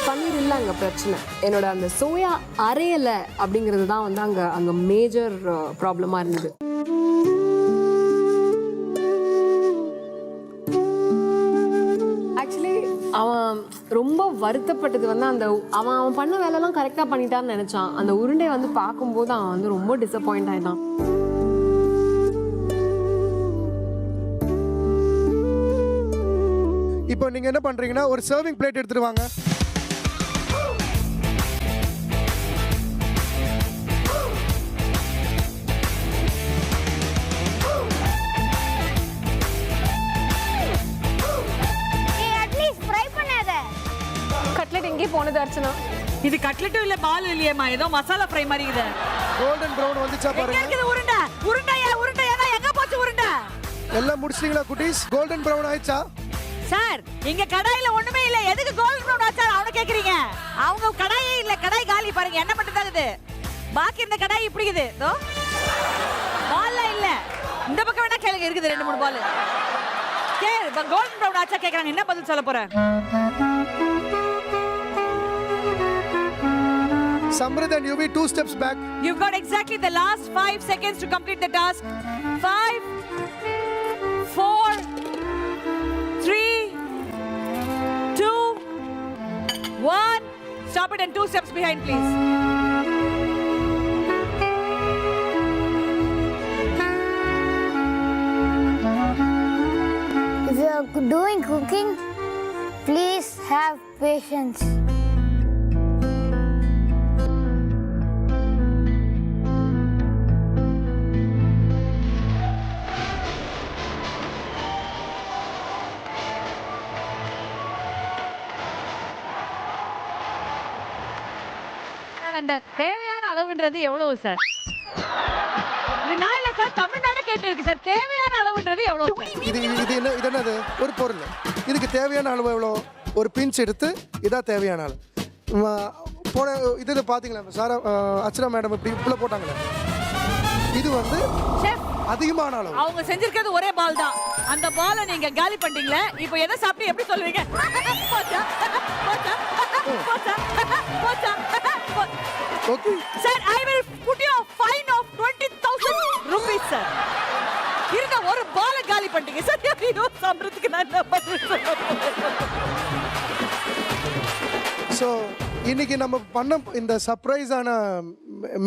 பன்னீர் இல்ல அங்க பிரச்சனை. என்னோட அந்த சோயா அரையல அப்படிங்கிறது தான் வந்து அங்க மேஜர் ப்ராப்ளமா இருந்தது. ஆக்சுவலி அவன் ரொம்ப வருத்தப்பட்டது வந்து அந்த அவன் பண்ண வேலைலாம் கரெக்டா பண்ணிட்டான்னு நினைச்சான். அந்த உருண்டை வந்து பார்க்கும்போது அவன் வந்து ரொம்ப டிசப்பாயிண்ட் ஆயிட்டான். இப்போ நீங்க என்ன பண்றீங்கன்னா ஒரு சர்விங் பிளேட் எடுத்துட்டு வாங்க. கட்லெட் எங்கே போனது அர்ச்சனா? இது கட்லெட்டும் இல்ல பால் இல்லையேம்மா, ஏதோ மசாலா ஃப்ரை மாதிரி இது. கோல்டன் பிரவுன் வந்துச்சா எங்க பாருங்க. இருக்குது உருண்டை? உருண்டையா எங்க போச்சு உருண்டை? எல்லாம் முடிச்சிட்டீங்களா குட்டீஸ்? கோல்டன் பிரவுன் ஆயிடுச்சா? சார் இங்க கடாயில ஒண்ணுமே இல்ல, எதுக்கு கோல்டன் பிரவுன் ஆச்சா அவன கேக்குறீங்க? அவங்க கடாயே இல்ல, கடாய் காலி. பாருங்க என்ன மட்டும் தான் இது, பாக்கி இந்த கடாய் இப்படி இருக்குது. தோ பால்ல இல்ல, இந்த பக்கம் வேணா கேளுங்க, இருக்குது 2-3 பால். கேள் கோல்டன் பிரவுன் ஆச்சா கேக்குறாங்க, என்ன பதில் சொல்ல போற? Samrit and Yuvi 2 steps back. You've got exactly the last 5 seconds to complete the task. 5, 4, 3, 2, 1. Stop it and 2 steps behind, please. If you are doing cooking, please have patience. அந்த தேவையான அளவுன்றது எவ்வளவு சார்? இது நான் இல்ல சார், தமிழ்நாடு கேட்டு இருக்கு சார். தேவையான அளவுன்றது எவ்வளவு? இது என்னது? ஒரு பொருள். இதுக்கு தேவையான அளவு எவ்வளோ? ஒரு பிஞ்ச் எடுத்து இதான் தேவையான அளவு. போன இது பார்த்தீங்களா சார், அர்ச்சனா மேடம் இப்படி உள்ள போட்டாங்களே, இது வந்து அதிகமான அளவு. அவங்க செஞ்சிருக்கிறது ஒரே பால் தான். அந்த பாலை நீங்க காலி பண்ணிட்டீங்களே, இப்போ எதை சாப்பிட்டு எப்படி சொல்லுவீங்க? போச்சா போச்சா போச்சா போச்சா. Okay sir, I will put you a fine of 20,000 rupees, sir. இருந்த ஒரு பால காலி பண்ணிட்டீங்க. சரியா? ஐயோ, சாப்பிடுறதுக்கு நான் என்ன பண்றது? ஸோ இன்னைக்கு நம்ம பண்ண இந்த சர்ப்ரைஸான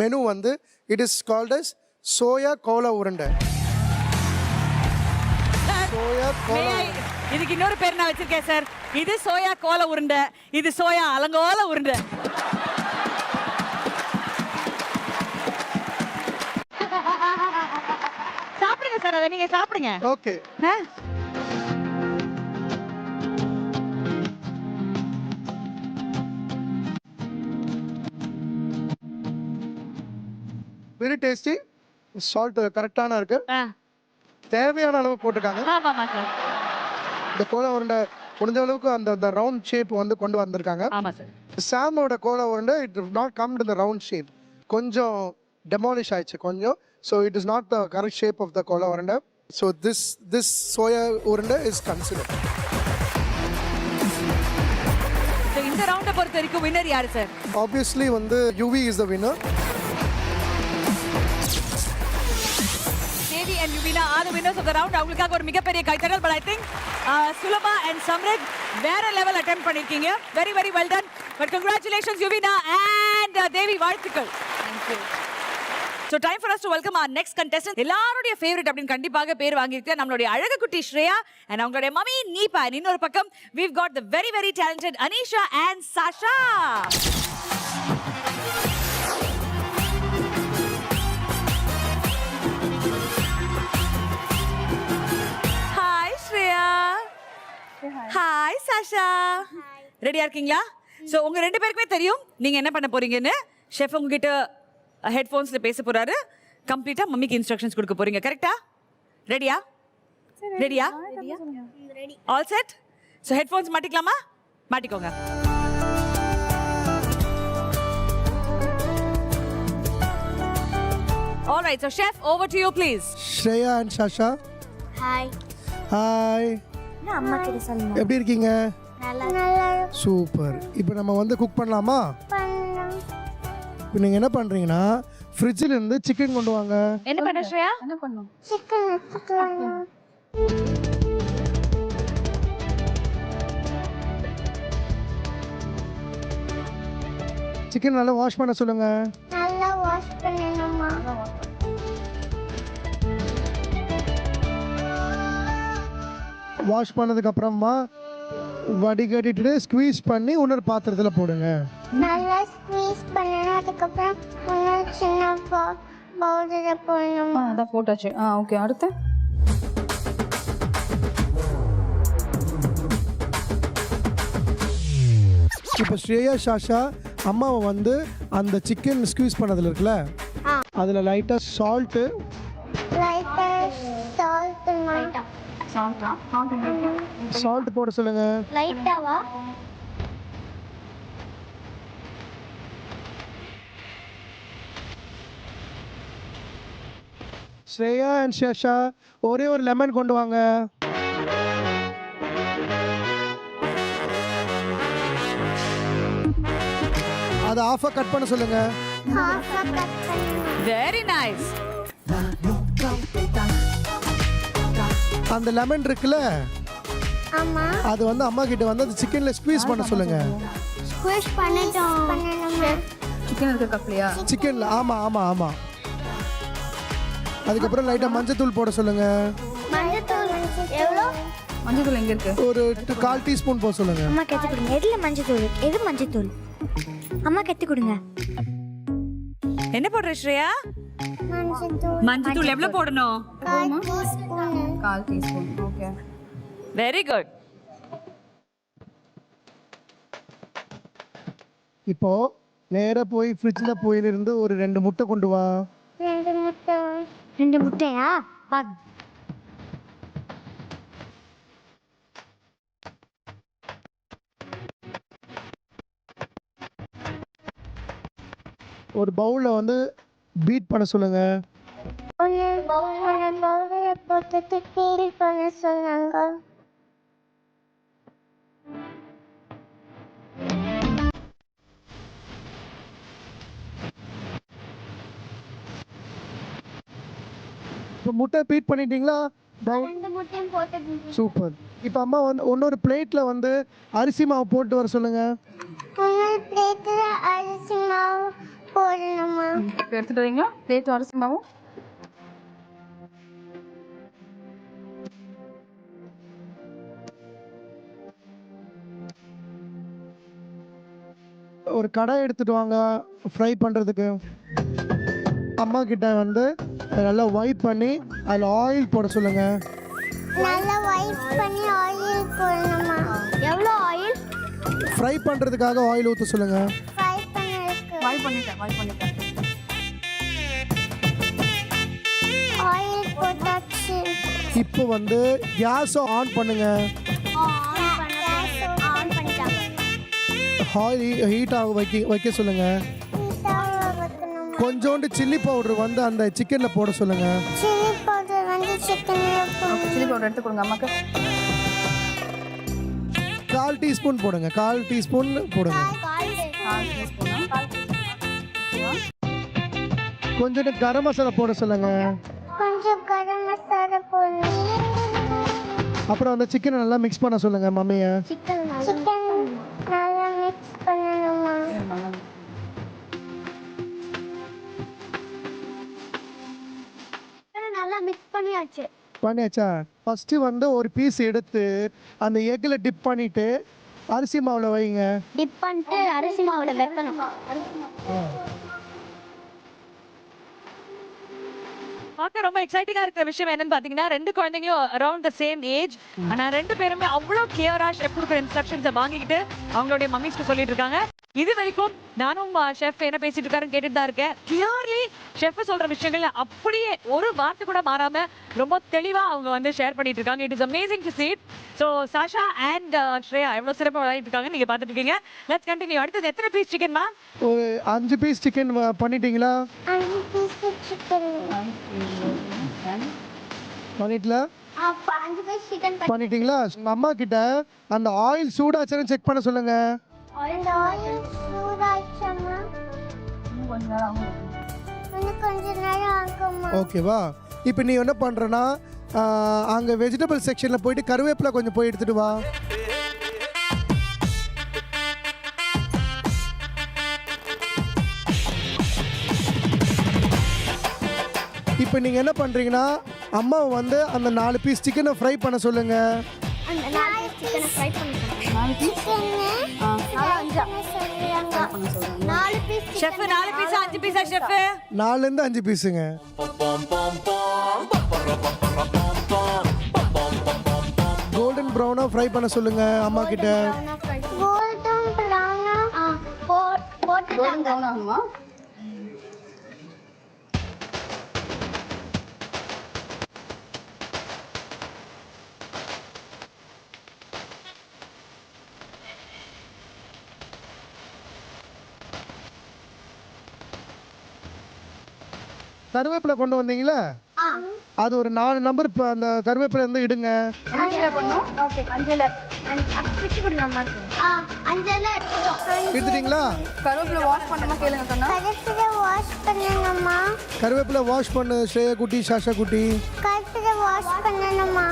மெனு வந்து it is called as soya கோலா உருண்டை. சோயா கோலா இதுக்கு இன்னொரு பேர் நான் வச்சிருக்கேன் சார். இது சோயா கோல உருண்டை, இது சோயா அலங்கோல உருண்டை. சாப்பிடுங்க சார், அதை நீங்க சாப்பிடுங்க. ஓகே. Very tasty. சால்ட் கரெக்டான இருக்கு, தேவையான அளவு போட்டிருக்காங்க. ஆமாமா சார். இந்த கோலா உருண்டை முடிஞ்ச அளவுக்கு அந்த ரவுண்ட் ஷேப் வந்து கொண்டு வந்திருக்காங்க. ஆமா சார். சாமோட கோலா உருண்டை it not come to the round shape, கொஞ்சம் டெமாலிஷ் ஆயிடுச்சு கொஞ்சம். So it is not the correct shape of the கோலா உருண்டை. ஸோ திஸ் சோயா உருண்டை இஸ் கன்சிடர். இந்த ரவுண்டை பொறுத்த வரைக்கும் வின்னர் யாரு சார்? ஆப்வியஸ்லி வந்து Yuvi is the winner. Devi and Yuvina are the winners of the round. அவங்களுக்காக ஒரு மிகப்பெரிய கைத்தட்டல். But I think சுலபா and Samrid வேற லெவல் அட்டெம்ப்ட் பண்ணிருக்கீங்க. Very very well done. But congratulations Yuvina and Devi, வாழ்த்துக்கள். Thank you. So time for us to welcome our next contestant. எல்லாருடைய ஃபேவரட் அப்படின்னு கண்டிப்பாக பேர் வாங்கியிருக்க நம்மளுடைய அழகு குட்டி ஸ்ரேயா and அவங்களுடைய மம்மி நீபா. இன்னொரு பக்கம் we've got the very very talented Anisha and Sasha. Hi Sasha. ரெடியா இருக்கீங்களா? ஸோ உங்க ரெண்டு பேருக்குமே தெரியும் நீங்க என்ன பண்ண போறீங்கன்னு. ஷெஃப் உங்ககிட்ட ஹெட்ஃபோன்ஸ்ல பேச போறாரு. கம்ப்ளீட்டா மம்மிக்கு இன்ஸ்ட்ரக்ஷன்ஸ் கொடுக்க போறீங்க. கரெக்டா? ரெடியா? ரெடியா? All set? ஸோ ஹெட்ஃபோன்ஸ் மாட்டிக்கலாமா? மாட்டிக்கோங்க. All right, so chef, over to you please. Shreya and Sasha. Hi. Hi. நான் அம்மா கிட்ட சொல்லணும். எப்படி இருக்கீங்க? நல்லா சூப்பர். இப்போ நம்ம வந்து குக் பண்ணலாமா? இப்போ நீங்கள் என்ன பண்ணுறீங்கன்னா ஃப்ரிட்ஜில் இருந்து சிக்கன் கொண்டு வாங்க. என்ன பண்ண ஸ்ரேயா? என்ன பண்ணும்? சிக்கன் நல்லா வாஷ் பண்ண சொல்லுங்க. நல்லா வாஷ் பண்ணணுமா? வாஷ் பண்ணதுக்கு அப்புறமா வடிகட்டிட்டு ஸ்குவீஸ் பண்ணி இன்னொரு பாத்திரத்தில் போடுங்க. நல்லா ஸ்குவீஸ் பண்ணணும். அதுக்கப்புறம் இன்னொரு சின்ன பவுலில் போடணும். அதான் போட்டாச்சு. ஓகே. அடுத்து இப்போ ஸ்ரேயா சாஷா அம்மாவை வந்து அந்த சிக்கன் ஸ்குவீஸ் பண்ணதில் இருக்குல்ல அதில் லைட்டாக சால்ட்டு சால்ட் போட சொல்லுங்க. லைட்டாவா? ஸ்ரேயா அண்ட் ஷேஷா ஒரே ஒரு லெமன் கொண்டு வாங்க. அதை ஆஃபாக கட் பண்ண சொல்லுங்க. Very nice. அந்த லெமன் இருக்குல்ல ஆமா. அது வந்து அம்மா கிட்ட வந்து அந்த சிக்கன்ல ஸ்குவீஸ் பண்ண சொல்லுங்க. ஸ்குவீஸ் பண்ணணும். சிக்கன் இருக்க கப்லையா? சிக்கன்ல ஆமா ஆமா ஆமா. அதுக்கப்புறம் லைட்டா மஞ்சள் போட சொல்லுங்க. மஞ்சள் எவ்வளோ? மஞ்சள் எங்க இருக்கு? ஒரு 1/4 டீஸ்பூன் போட சொல்லுங்க. அம்மா கத்தி கொடுங்க. எதுல மஞ்சள்? எது மஞ்சள்? அம்மா கத்தி கொடுங்க. என்ன போடுற ஸ்ரேயா? மஞ்சள் தூள் எவ்வளவு போடணும்? 1/4 டீஸ்பூன். ஓகே. Very good. இப்போ நேரா போய் ஃப்ரிட்ஜில் போயிலிருந்து ஒரு 2 முட்டை கொண்டு வா. 2 முட்டையா? ஒரு பவுலில் வந்து பீட் பண்ண சொல்லுங்க. போட்டு ஃபீல் பண்ண சொன்னாங்க. இப்போ முட்டை பீட் பண்ணிட்டீங்களா? சூப்பர். இப்போ அம்மா வந்து இன்னொரு பிளேட்ல வந்து அரிசி மாவு போட்டு வர சொல்லுங்க. எடுத்துட்டு வரீங்களா பிளேட் அரிசி மாவும்? ஒரு கடாய் எடுத்துட்டு வாங்க ஃப்ரை பண்ணுறதுக்கு. அம்மா கிட்ட வந்து நல்லா வைப் பண்ணி அதில் ஆயில் போட சொல்லுங்க. நல்லா வைப் பண்ணி ஆயில் போடணுமா? எவ்வளோ ஆயில்? ஃப்ரை பண்ணுறதுக்காக ஆயில் ஊற்ற சொல்லுங்க. ஃப்ரை பண்ணிருக்கு. வாய் பண்ணிட்டேன். ஆயில் போட்டாச்சு. இப்போ வந்து கேஸை ஆன் பண்ணுங்க. ஆன் பண்ணிட்டாங்க. ஆயில் ஹீட் ஆக வைக்க சொல்லுங்க. கொஞ்சோண்டு சில்லி பவுடர் வந்து அந்த சிக்கனில் போட சொல்லுங்க. சில்லி பவுடர் வந்து சிக்கனில் போடுங்க. சில்லி பவுடர் எடுத்து கொடுங்க அம்மாக்கு. 1/4 டீஸ்பூன் போடுங்க. 1/4 டீஸ்பூன் போடுங்க. கொஞ்சோண்டு கரம் மசாலா போட சொல்லுங்க. கொஞ்சம் கரம் மசாலா போடுங்க. அப்புறம் அந்த சிக்கனை நல்லா மிக்ஸ் பண்ண சொல்லுங்க மம்மியை. சிக்கன் நல்லா மிக்ஸ் பண்ணணுமா? நல்லா மிக்ஸ் பண்ணியாச்சா? ஃபர்ஸ்ட் வந்து ஒரு பீஸ் எடுத்து அந்த எக்கில் டிப் பண்ணிட்டு அரிசி மாவுல வைங்க. டிப் பண்ணிட்டு அரிசி மாவுல வைக்கணும். பார்க்க ரொம்ப எக்ஸைட்டிங்கா இருக்கிற விஷயம் என்னன்னு பாத்தீங்கன்னா, 2 குழந்தைங்களும் அரௌண்ட் த சேம் ஏஜ். ஆனா 2 பேருமே அவ்வளோ கிளியரா ஷெஃப் கொடுக்குற இன்ஸ்ட்ரக்ஷன்ஸை வாங்கிக்கிட்டு அவங்களுடைய மம்மிஸ்க்கு சொல்லிட்டு இருக்காங்க. இது வரைக்கும் நானும் ஷெஃப் என்ன பேசிட்டு இருக்காருன்னு கேட்டுட்டு தான் இருக்கேன். கிளியர்லி ஷெஃப் சொல்ற விஷயங்கள்ல அப்படியே ஒரு வார்த்தை கூட மாறாம ரொம்ப தெளிவா அவங்க வந்து ஷேர் பண்ணிட்டு இருக்காங்க. It is amazing to see it. So Sasha and Shreya எவ்வளவு சிறப்பாக விளையாடிட்டு இருக்காங்க நீங்க பார்த்துட்டு இருக்கீங்க. Let's continue. அடுத்தது எத்தனை பீஸ் சிக்கன்மா? ஒரு 5 பீஸ் சிக்கன் பண்ணிட்டீங்களா? 5 பீஸ் சிக்கன் பண்ணிட்டீங்களா? 5 பீஸ் சிக்கன் பண்ணிட்டீங்களா? உங்க அம்மா கிட்ட அந்த ஆயில் சூடாச்சான்னு செக் பண்ண சொல்லுங்க. ஆயில் சூடாயிடுச்சுமா? கொஞ்ச நேரம் ஆகுமா? ஓகேவா? இப்போ நீ என்ன பண்ணுறனா அங்கே வெஜிடபிள் செக்ஷனில் போயிட்டு கருவேப்பிலை கொஞ்சம் போய் எடுத்துட்டு வா. இப்போ நீங்கள் என்ன பண்ணுறீங்கன்னா அம்மாவை வந்து அந்த 4 பீஸ் சிக்கனை ஃப்ரை பண்ண சொல்லுங்க. அந்த 4 பீஸ் சிக்கனை ஃப்ரை பண்ணி 4 பீஸ் 4 பீஸ் ஷெஃப் 4 பீஸா 5 பீஸா ஷெஃப்? 4லேருந்து 5 பீஸுங்க. கோல்டன் ப்ரௌனா ஃப்ரை பண்ண சொல்லுங்க அம்மா கிட்ட. கோல்டன் ப்ரௌனா போட்டுட்டாங்க. கருவேப்பிலை கொண்டு வந்தீங்களா? அது ஒரு 4 நம்பர் இப்போ அந்த கருவேப்பிலை இருந்து இடுங்க. எடுத்துட்டீங்களா? கருவேப்பிலை வாஷ் பண்ணமா கேளுங்க சொன்னா. கருவேப்பிலை வாஷ் பண்ணணுமா? கருவேப்பிலை வாஷ் பண்ணு ஸ்ரேயா குட்டி, சாஷா குட்டி. கருவேப்பிலை வாஷ் பண்ணணுமா?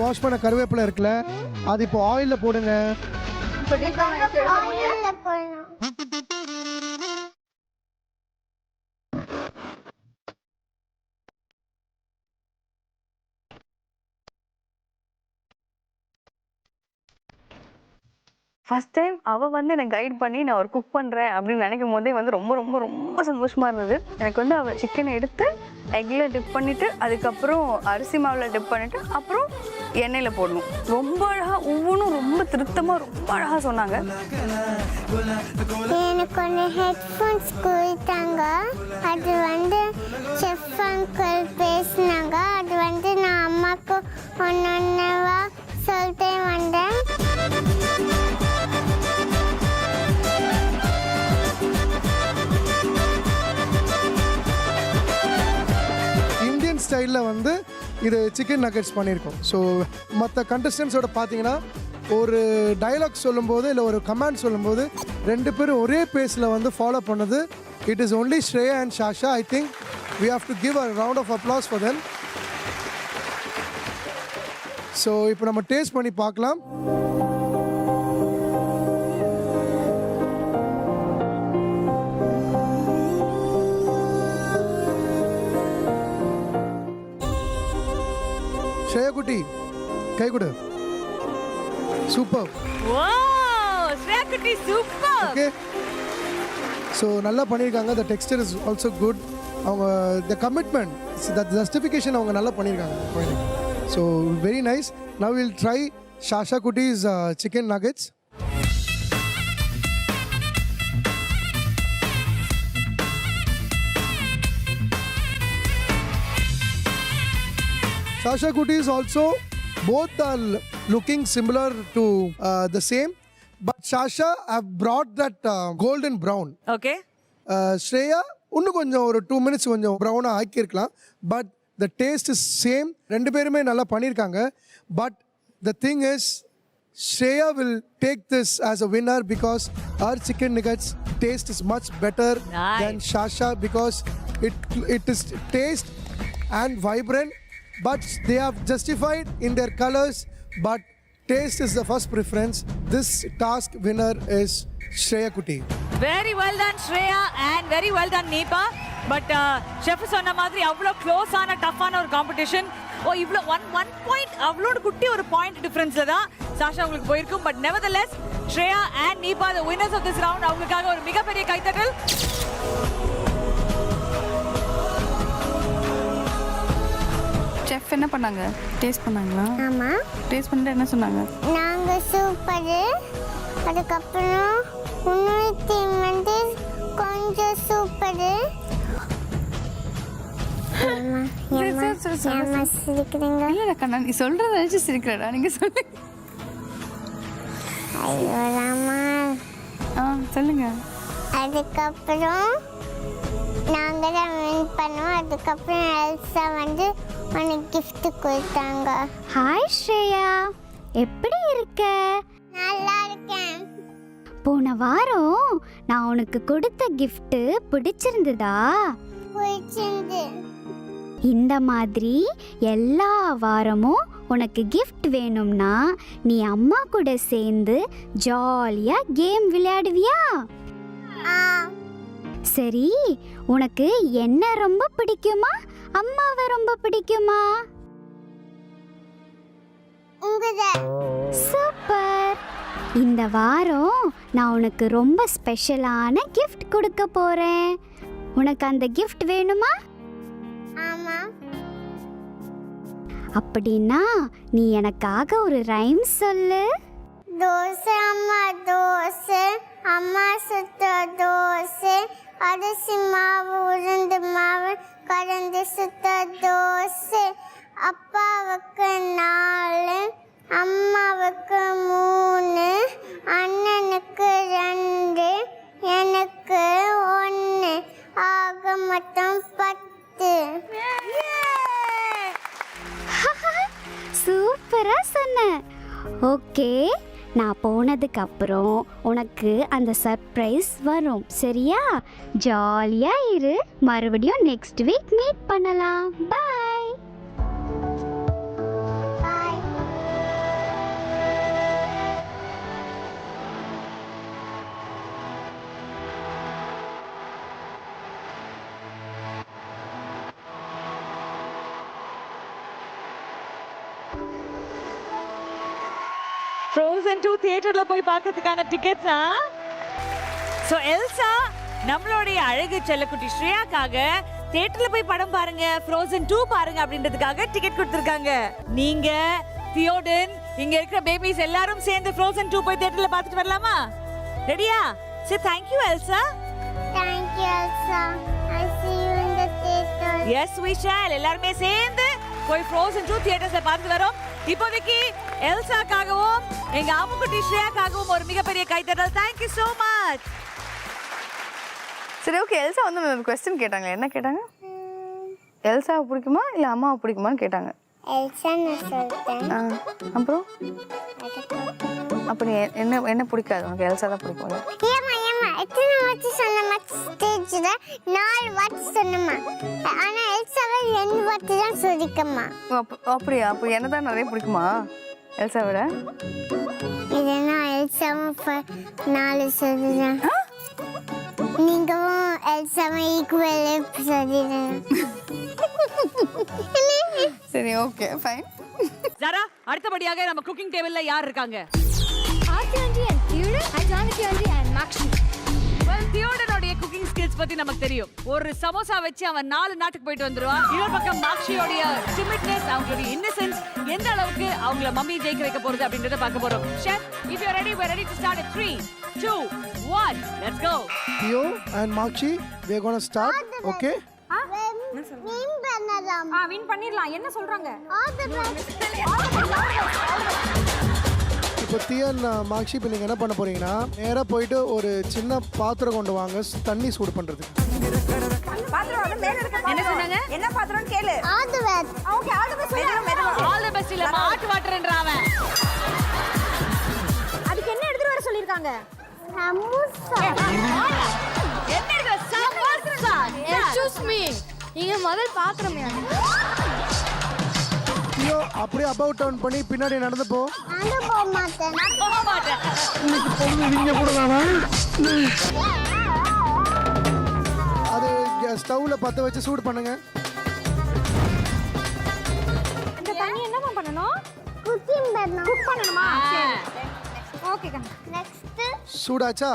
வாஷ் பண்ண கருவேப்பிலை இருக்குல்ல, அது இப்போ ஆயிலில் போடுங்க. ஆயில்ல போடணும். ஃபர்ஸ்ட் டைம் அவள் வந்து என்னை கைட் பண்ணி நான் ஒரு குக் பண்ணுறேன் அப்படின்னு நினைக்கும் போதே வந்து ரொம்ப ரொம்ப ரொம்ப சந்தோஷமாக இருந்தது. எனக்கு வந்து அவள் சிக்கனை எடுத்து எக்கில் டிப் பண்ணிவிட்டு அதுக்கப்புறம் அரிசி மாவில் டிப் பண்ணிவிட்டு அப்புறம் எண்ணெயில் போடணும். ரொம்ப அழகாக ஒவ்வொன்றும் ரொம்ப திருத்தமாக ரொம்ப அழகாக சொன்னாங்க. எனக்கு ஒன்று ஹெட்ஃபோன்ஸ் கொடுத்தாங்க. அது வந்து செஃப் அங்கிள் பேசினாங்க. அது வந்து நான் அம்மாவுக்கு ஒன்றா சொல்லிட்டே வந்தேன். இந்தியன் ஸ்டைலில் வந்து இது சிக்கன் நக்கெட்ஸ் பண்ணியிருக்கோம். ஸோ மற்ற கண்டஸ்டன்ஸோட பார்த்தீங்கன்னா ஒரு டயலாக் சொல்லும்போது இல்லை ஒரு கமாண்ட் சொல்லும்போது 2 பேரும் ஒரே பேஸில் வந்து ஃபாலோ பண்ணது. It is only Shreya and Sasha. I think we have to give a round of applause for them. So இப்போ நம்ம டேஸ்ட் பண்ணி பார்க்கலாம். ஸ்ரேயா குட்டி கை கொடு. சூப்பர். வாவ் ஸ்ரேயா குட்டி சூப்பர். ஓகே, ஸோ நல்லா பண்ணியிருக்காங்க. The texture is also good. அவங்க த கமிட்மெண்ட், த ஜஸ்டிஃபிகேஷன் அவங்க நல்லா பண்ணியிருக்காங்க. So very nice. Now will try Sasha Kutis chicken nuggets. Sasha Kutis also, both are looking similar to the same, but Sasha have brought that golden brown. Okay. Shreya இன்னும் கொஞ்சம் ஒரு 2 minutes கொஞ்சம் ப்ரௌனாக ஆக்கியிருக்கலாம். But the taste is same. 2 பேருமே நல்லா பண்ணியிருக்காங்க. But the thing is Shreya will take this as a winner because our chicken nuggets taste is much better than Sasha because it is taste and vibrant. But they have justified in their colors, but taste is the first preference. This task winner is Shreya Kutti. Very well done Shreya and very well done Neepa. But chef சொன்ன மாதிரி அவ்வளோ க்ளோஸ் ஆன டஃப்பான ஒரு காம்படிஷன். இவ்வளோ ஒன் பாயிண்ட் அவ்வளோ குட்டி ஒரு பாயிண்ட் டிஃபரன்ஸில் தான் சாஷா உங்களுக்கு போயிருக்கும். But nevertheless Shreya and Neepa the winners of this round. அவங்களுக்காக ஒரு மிகப்பெரிய கைத்தட்டல். செஃப் என்ன பண்ணாங்க? டேஸ்ட் பண்ணாங்களா? ஆமா. டேஸ்ட் பண்ணிட்டு என்ன சொன்னாங்க? நாங்க சூப்பர். அதுக்கப்புறம் உன்னுடைய வந்து கொஞ்சம் சூப்பர். சிரிக்கிறீங்க? இல்ல கண்ணா, நீ சொல்றத நினைச்சு சிரிக்கிறடா. நீங்க சொல்லுங்க. ஐயோ ராமா. சொல்லுங்க. அதுக்கப்புறம் நாங்க தான் வின் பண்ணோம். அதுக்கப்புறம் எல்சா வந்து உனக்கு கிஃப்ட் கொடுத்தாங்க. ஹாய் ஸ்ரேயா, எப்படி இருக்க? நல்லா இருக்கேன். போன வாரம் நான் உனக்கு கொடுத்த கிஃப்ட் பிடிச்சிருந்ததா? பிடிச்சிருந்து. இந்த மாதிரி எல்லா வாரமும் உனக்கு கிஃப்ட் வேணும்னா நீ அம்மா கூட சேர்ந்து ஜாலியா கேம் விளையாடுவியா? சரி, உனக்கு என்ன ரொம்ப பிடிக்குமா, அம்மாவை ரொம்ப பிடிக்குமா? சூப்பர். இந்த வாரம் நான் உனக்கு ரொம்ப ஸ்பெஷலான கிஃப்ட் கொடுக்க போறேன். உனக்கு அந்த கிஃப்ட் வேணுமா? ஆமா. அப்படின்னா நீ எனக்காக ஒரு ரைம் சொல்லு. தோசை அம்மா தோசை, அம்மா சுத்த தோசை, அரிசி மாவு உருண்டு மாவு கலந்து சுத்த தோசை. அப்பாவுக்கு 4, அம்மாவுக்கு 3, அண்ணனுக்கு 2, எனக்கு 1, ஆக மொத்தம் 10. சூப்பரா சொன்ன. ஓகே, நான் போனதுக்கு அப்புறம் உனக்கு அந்த சர்ப்ரைஸ் வரும், சரியா? ஜாலியா இரு. மறுபடியும் நெக்ஸ்ட் வீக் மீட் பண்ணலாம். பை. Frozen 2 தியேட்டர்ல போய் பார்க்கிறதுக்கான டிக்கெட்ஸா? ஸோ எல்சா நம்மளுடைய அழகு செல்லக்குட்டி ஸ்ரேயாக்காக தியேட்டர்ல போய் படம் பாருங்க, Frozen 2 பாருங்க அப்படின்றதுக்காக டிக்கெட் கொடுத்துருக்காங்க. நீங்க தியோடன் இங்க இருக்கிற பேபிஸ் எல்லாரும் சேர்ந்து Frozen 2 போய் தியேட்டர்ல பார்த்துட்டு வரலாமா? ரெடியா? சரி, thank you Elsa. Thank you Elsa. I see you in the theater. Yes we shall. எல்லாரும் சேர்ந்து போய் Frozen 2 தியேட்டர்ஸ்ல பார்த்து வரோம். இப்போதைக்கு எல்சாக்காகவும் எங்க ஆமுக்குட்டி ஸ்ரேயாக்காகவும் ஒரு மிகப்பெரிய கைத்தட்டல். Thank you so much. சரி, ஓகே. எல்சா வந்து ஒரு क्वेश्चन கேட்டாங்க. என்ன கேட்டாங்க? எல்சாவை பிடிக்குமா இல்ல அம்மாவை பிடிக்குமான்னு கேட்டாங்க. எல்சா நான் சொல்றேன். அப்புறம் அப்ப நீ என்ன என்ன பிடிக்காது உனக்கு? எல்சா தான் பிடிக்கும்ல? ஏமா எத்தனை வாட்டி சொன்னமா ஸ்டேஜ்ல 4 வாட்டி சொன்னமா, ஆனா எல்சாவை 2 வாட்டி தான் சொல்லிக்கமா. அப்படியா? அப்ப என்ன தான் நிறைய பிடிக்குமா எல்சா விட? இல்லைன்னா எல்சாவும் 4 சொல்லுறேன், நீங்களும் எல்சாவை ஈக்குவல் சொல்லிடுறேன். சரி, ஓகே, ஃபைன். ஜாரா, அடுத்தபடியாக நம்ம குக்கிங் டேபிள்ல யார் இருக்காங்க? தியோடனோட குக்கிங் ஸ்கில்ஸ் பத்தி நமக்கு தெரியும். ஒரு சமோசா வச்சு அவன் 4 நாட்டுக்கு போயிட்டு வந்துருவான். இன்னொரு பக்கம் மாக்ஷியோட டிமிட்னஸ், அவங்களுடைய இன்னசென்ஸ் எந்த அளவுக்கு அவங்கள மம்மி ஜெயிக்க வைக்க போறது அப்படின்றத பார்க்க போறோம். Chef, if you are ready, we are ready to start at 3, 2, 1. Let's go. Theo and Makshi, we are going to start. Okay? Win பண்ணலாம். வின் பண்ணிடலாம். என்ன சொல்றாங்க? இப்போ தியன் மாக்ஷி, இப்போ நீங்கள் என்ன பண்ண போறீங்கன்னா நேராக போயிட்டு ஒரு சின்ன பாத்திரம் கொண்டு வாங்க, தண்ணி சூடு பண்ணுறதுக்கு. என்ன சொன்னாங்க? என்ன பாத்திரம் கேளு. All the best. Okay, all the best. All the best இல்ல, ஹாட் வாட்டர்ன்றாவன். அதுக்கு என்ன எடுத்துட்டு வர சொல்லிருக்காங்க? சமோசா. என்ன இது? சமோசா. எக்ஸ்கியூஸ் மீ, நீங்க முதல்ல பாத்திரம் தியோ, அப்படியே அபவுட் டவுன் பண்ணி பின்னாடி நடந்து போ. நான் போக மாட்டேன். நான் போக மாட்டேன். இன்னைக்கு பொண்ணு நீங்க கூட தானா? அது ஸ்டவ்ல பத்த வச்சு சூடு பண்ணுங்க. இந்த தண்ணி என்ன பண்ணனும்? குக்கிங் பண்ணனும். குக் பண்ணனுமா? சரி, ஓகே கண்ணா. நெக்ஸ்ட் சூடாச்சா?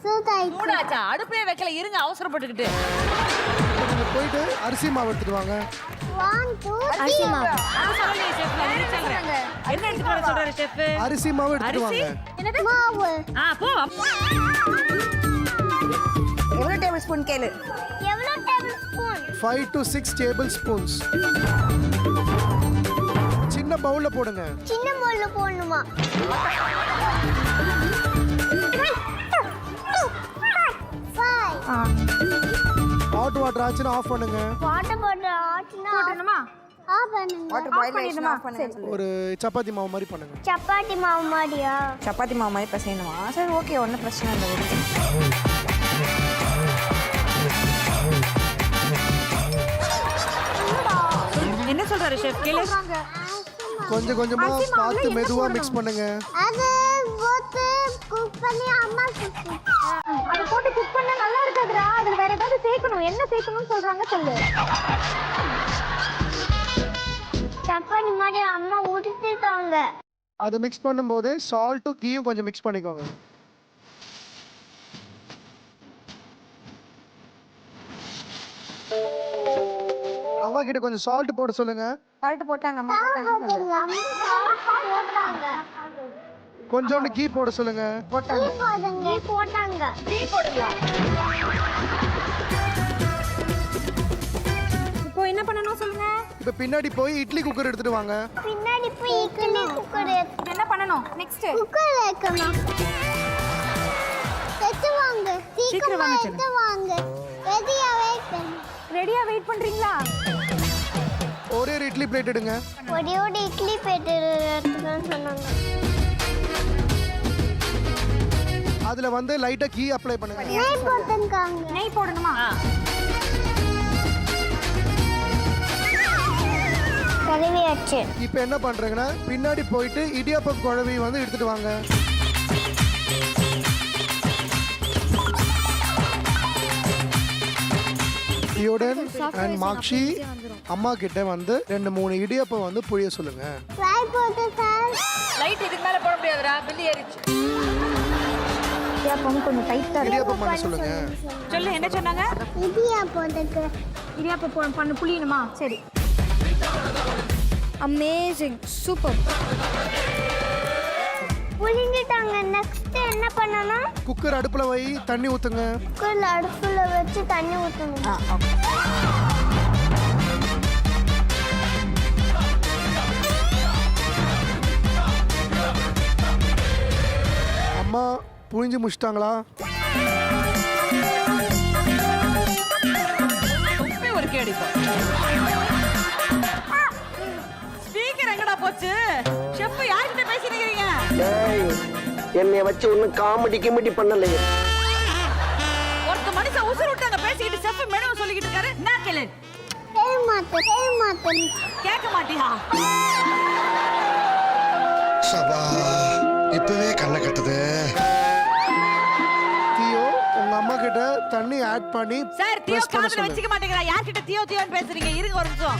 சூடாச்சா? அடுப்பே வைக்கல, இருங்க, அவசரப்பட்டுக்கிட்டு. நீங்க போயிட்டு அரிசி மாவு எடுத்துட்டு வாங்க. 1 2 அரிசி மாவு. சொல்லலையே ஷெஃப், நான் சொல்றேன். என்ன எடுத்துட்டு வர சொல்றாரு ஷெஃப்? அரிசி மாவு எடுத்துட்டு வாங்க. என்னது? மாவு. போ. எவ்வளவு டேபிள் ஸ்பூன் கேளு. எவ்வளவு டேபிள் ஸ்பூன்? 5 to 6 tablespoons. சின்ன பவுல்ல போடுங்க. சின்ன பவுல்ல போடணுமா? ஹாட் வாட்டர் ஆச்சுன்னா ஆஃப் பண்ணுங்க. வாட்டர் பாட்டில் ஆச்சுனா போடணுமா? ஆஃப் பண்ணுங்க. வாட்டர் பாயில் ஆயிடுச்சுனா ஆஃப் பண்ணுங்க. ஒரு சப்பாத்தி மாவு மாதிரி பண்ணுங்க. சப்பாத்தி மாவு மாதிரியா? சப்பாத்தி மாவு மாதிரி பிசையணுமா? சரி, ஓகே, ஒன்றும் பிரச்சனை இல்லை. என்ன சொல்றாரு ஷெஃப்? கேளு. கொஞ்சம் கொஞ்சமா பார்த்து மெதுவா மிக்ஸ் பண்ணுங்க. அது போட்டு குக் பண்ணி அம்மா குக். அத போட்டு குக் பண்ணா நல்லா இருக்காதுடா. அதுல வேற ஏதாவது சேர்க்கணும். என்ன சேர்க்கணும்னு சொல்றாங்க சொல்லு. சப்பாத்தி மாதிரி அம்மா உடுத்திட்டாங்க. அது மிக்ஸ் பண்ணும்போது சால்ட்டும் கீயும் கொஞ்சம் மிக்ஸ் பண்ணிக்கோங்க. அம்மா கிட்ட கொஞ்சம் சால்ட் போட சொல்லுங்க. சால்ட் போட்டாங்க அம்மா. போட்டாங்க. கொஞ்சோண்டு கீ போட சொல்லுங்க. போட்டாங்க. போட்டாங்க. இப்போ என்ன பண்ணனும் சொல்லுங்க. இப்ப பின்னாடி போய் இட்லி குக்கர் எடுத்துட்டு வாங்க. பின்னாடி போய் இட்லி குக்கர் என்ன பண்ணனும்? நெக்ஸ்ட் குக்கர் வைக்கணும். எடுத்து வாங்க. சீக்கிரமா எடுத்து வாங்க. ரெடியா வெயிட் பண்றீங்களா? ஒரே ஒரு இட்லி பிளேட் எடுங்க. ஒரே ஒரு இட்லி பிளேட் எடுத்துன்னு சொன்னாங்க. அதுல வந்து லைட்டா கீ அப்ளை பண்ணுங்க. நெய் போட்டுங்க. நெய் போடணுமா? கழுவியாச்சு. இப்போ என்ன பண்றீங்கன்னா பின்னாடி போயிட்டு இடியாப்பம் குழவி வந்து எடுத்துட்டு வாங்க. தியோடன் அண்ட் மாக்ஷி அம்மா கிட்ட வந்து 2-3 இடியாப்பம் வந்து புழிய சொல்லுங்க. ஃப்ரை போட்டு சார். லைட் இதுக்கு மேல போட முடியாதுடா, பில்லி ஏறிச்சு. இடியாப்பம் கொஞ்சம் டைட்டா இருக்கு. இடியாப்பம் பண்ண சொல்லுங்க. சொல்லு, என்ன சொன்னாங்க? இடியாப்பத்துக்கு இடியாப்பம் பண்ண புளியணுமா? சரி. Amazing, super. புளிஞ்சிட்டாங்க. நெக்ஸ்ட் என்ன பண்ணனும்? குக்கர் அடுப்புல வை, தண்ணி ஊத்துங்க. குக்கர் அடுப்புல வச்சு தண்ணி ஊத்தணும். அம்மா புழிஞ்சு முடிச்சிட்டாங்களா? ஒரு கேடிப்பா. ஸ்பீக்கர் எங்கடா போச்சு? ஷெஃப் யார்கிட்ட பேசிட்டு இருக்கீங்க? என்னைய வச்சு ஒன்னும் காமெடி கிமெடி பண்ணலையே. ஒருத்த மனுஷன் உசுறு விட்டாங்க பேசிக்கிட்டு செஃப் மேடம் சொல்லிக்கிட்டு இருக்காரு. என்ன கேளு? கேட்க மாட்டியா? சபா இப்பவே கண்ணை கட்டுது. தியோ உங்க அம்மா கிட்ட தண்ணி ஆட் பண்ணி சார் தியோ காதுல வச்சுக்க மாட்டேங்கறா. யார்கிட்ட தியோ தியோன்னு பேசுறீங்க? இருங்க ஒரு நிமிஷம்.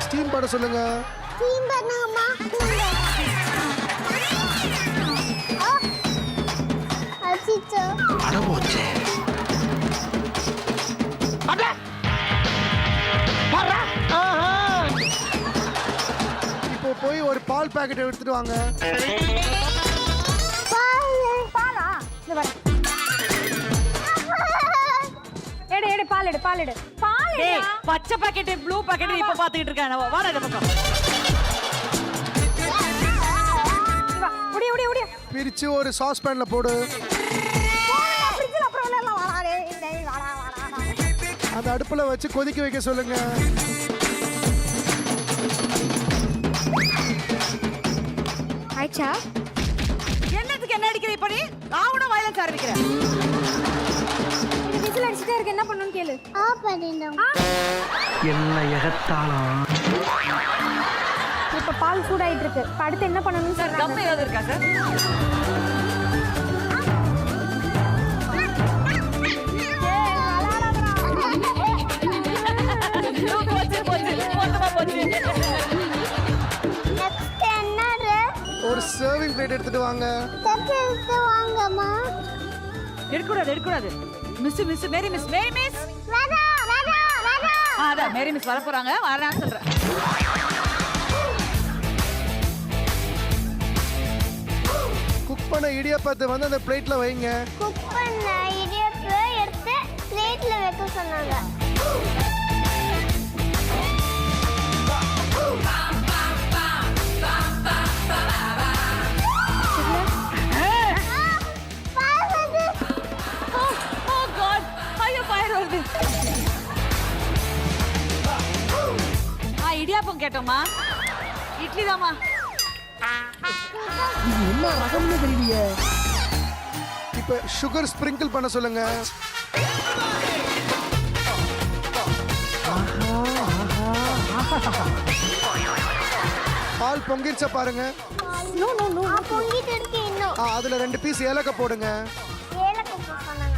ஸ்டீம் பண்ண சொல்லுங்க. ஸ்டீம் பண்ணுங்கம்மா. அச்சிச்சோ. அட போச்சே. அட. பாரா. இப்போ போய் ஒரு பால் பாக்கெட் எடுத்துட்டு வாங்க. பாலா இந்த பாரு. எடு பால் எடு பால் டேய் பச்சை பாக்கெட் ப்ளூ பாக்கெட் இப்ப பாத்துக்கிட்டு இருக்கானே. வாடா இந்த பக்கம். ஓடி பிரிச்சு ஒரு சாஸ் பேன்ல போடு. அந்த அடுப்புல வச்சு கொதிக்க வைக்க சொல்லுங்க. ஆயிச்சா? என்னத்துக்கு என்ன அடிக்கிற இப்ப நீ? ஆவுன வயலன்ஸ் ஆரம்பிக்கிற. விசில் அடிச்சிட்டே இருக்கு, என்ன பண்ணனும் கேளு. என்ன எகத்தாளம். இப்ப பால் சூடாயிட்டு இருக்கு. அடுத்து என்ன பண்ணனும் சார்? தம் ஏதாவது இருக்கா சார்? ஒரு சர்விங் பிளேட் எடுத்துட்டு வாங்க. வாங்கம்மா. எடுக்கூடாது. மிஸ் மேரி மிஸ். வரா. அதான் மேரி மிஸ் வர போறாங்க. வரேன்னு சொல்றேன். குக் பண்ண இடியாப்பத்தை வந்து அந்த பிளேட்ல வைங்க. குக் பண்ண இடியாப்பத்தை எடுத்து பிளேட்ல வைக்க சொன்னாங்க. இடியாப்பம் கேட்டோமா? இட்லி தாமா. என்ன ரகம்னு தெரியலையே. இப்ப சுகர் ஸ்ப்ரிங்கிள் பண்ண சொல்லுங்க. பால் பொங்கிருச்சா பாருங்க. பொங்கிட்டு இருக்கு இன்னும். அதுல 2 பீஸ் ஏலக்காய் போடுங்க. ஏலக்காய் சொன்னாங்க.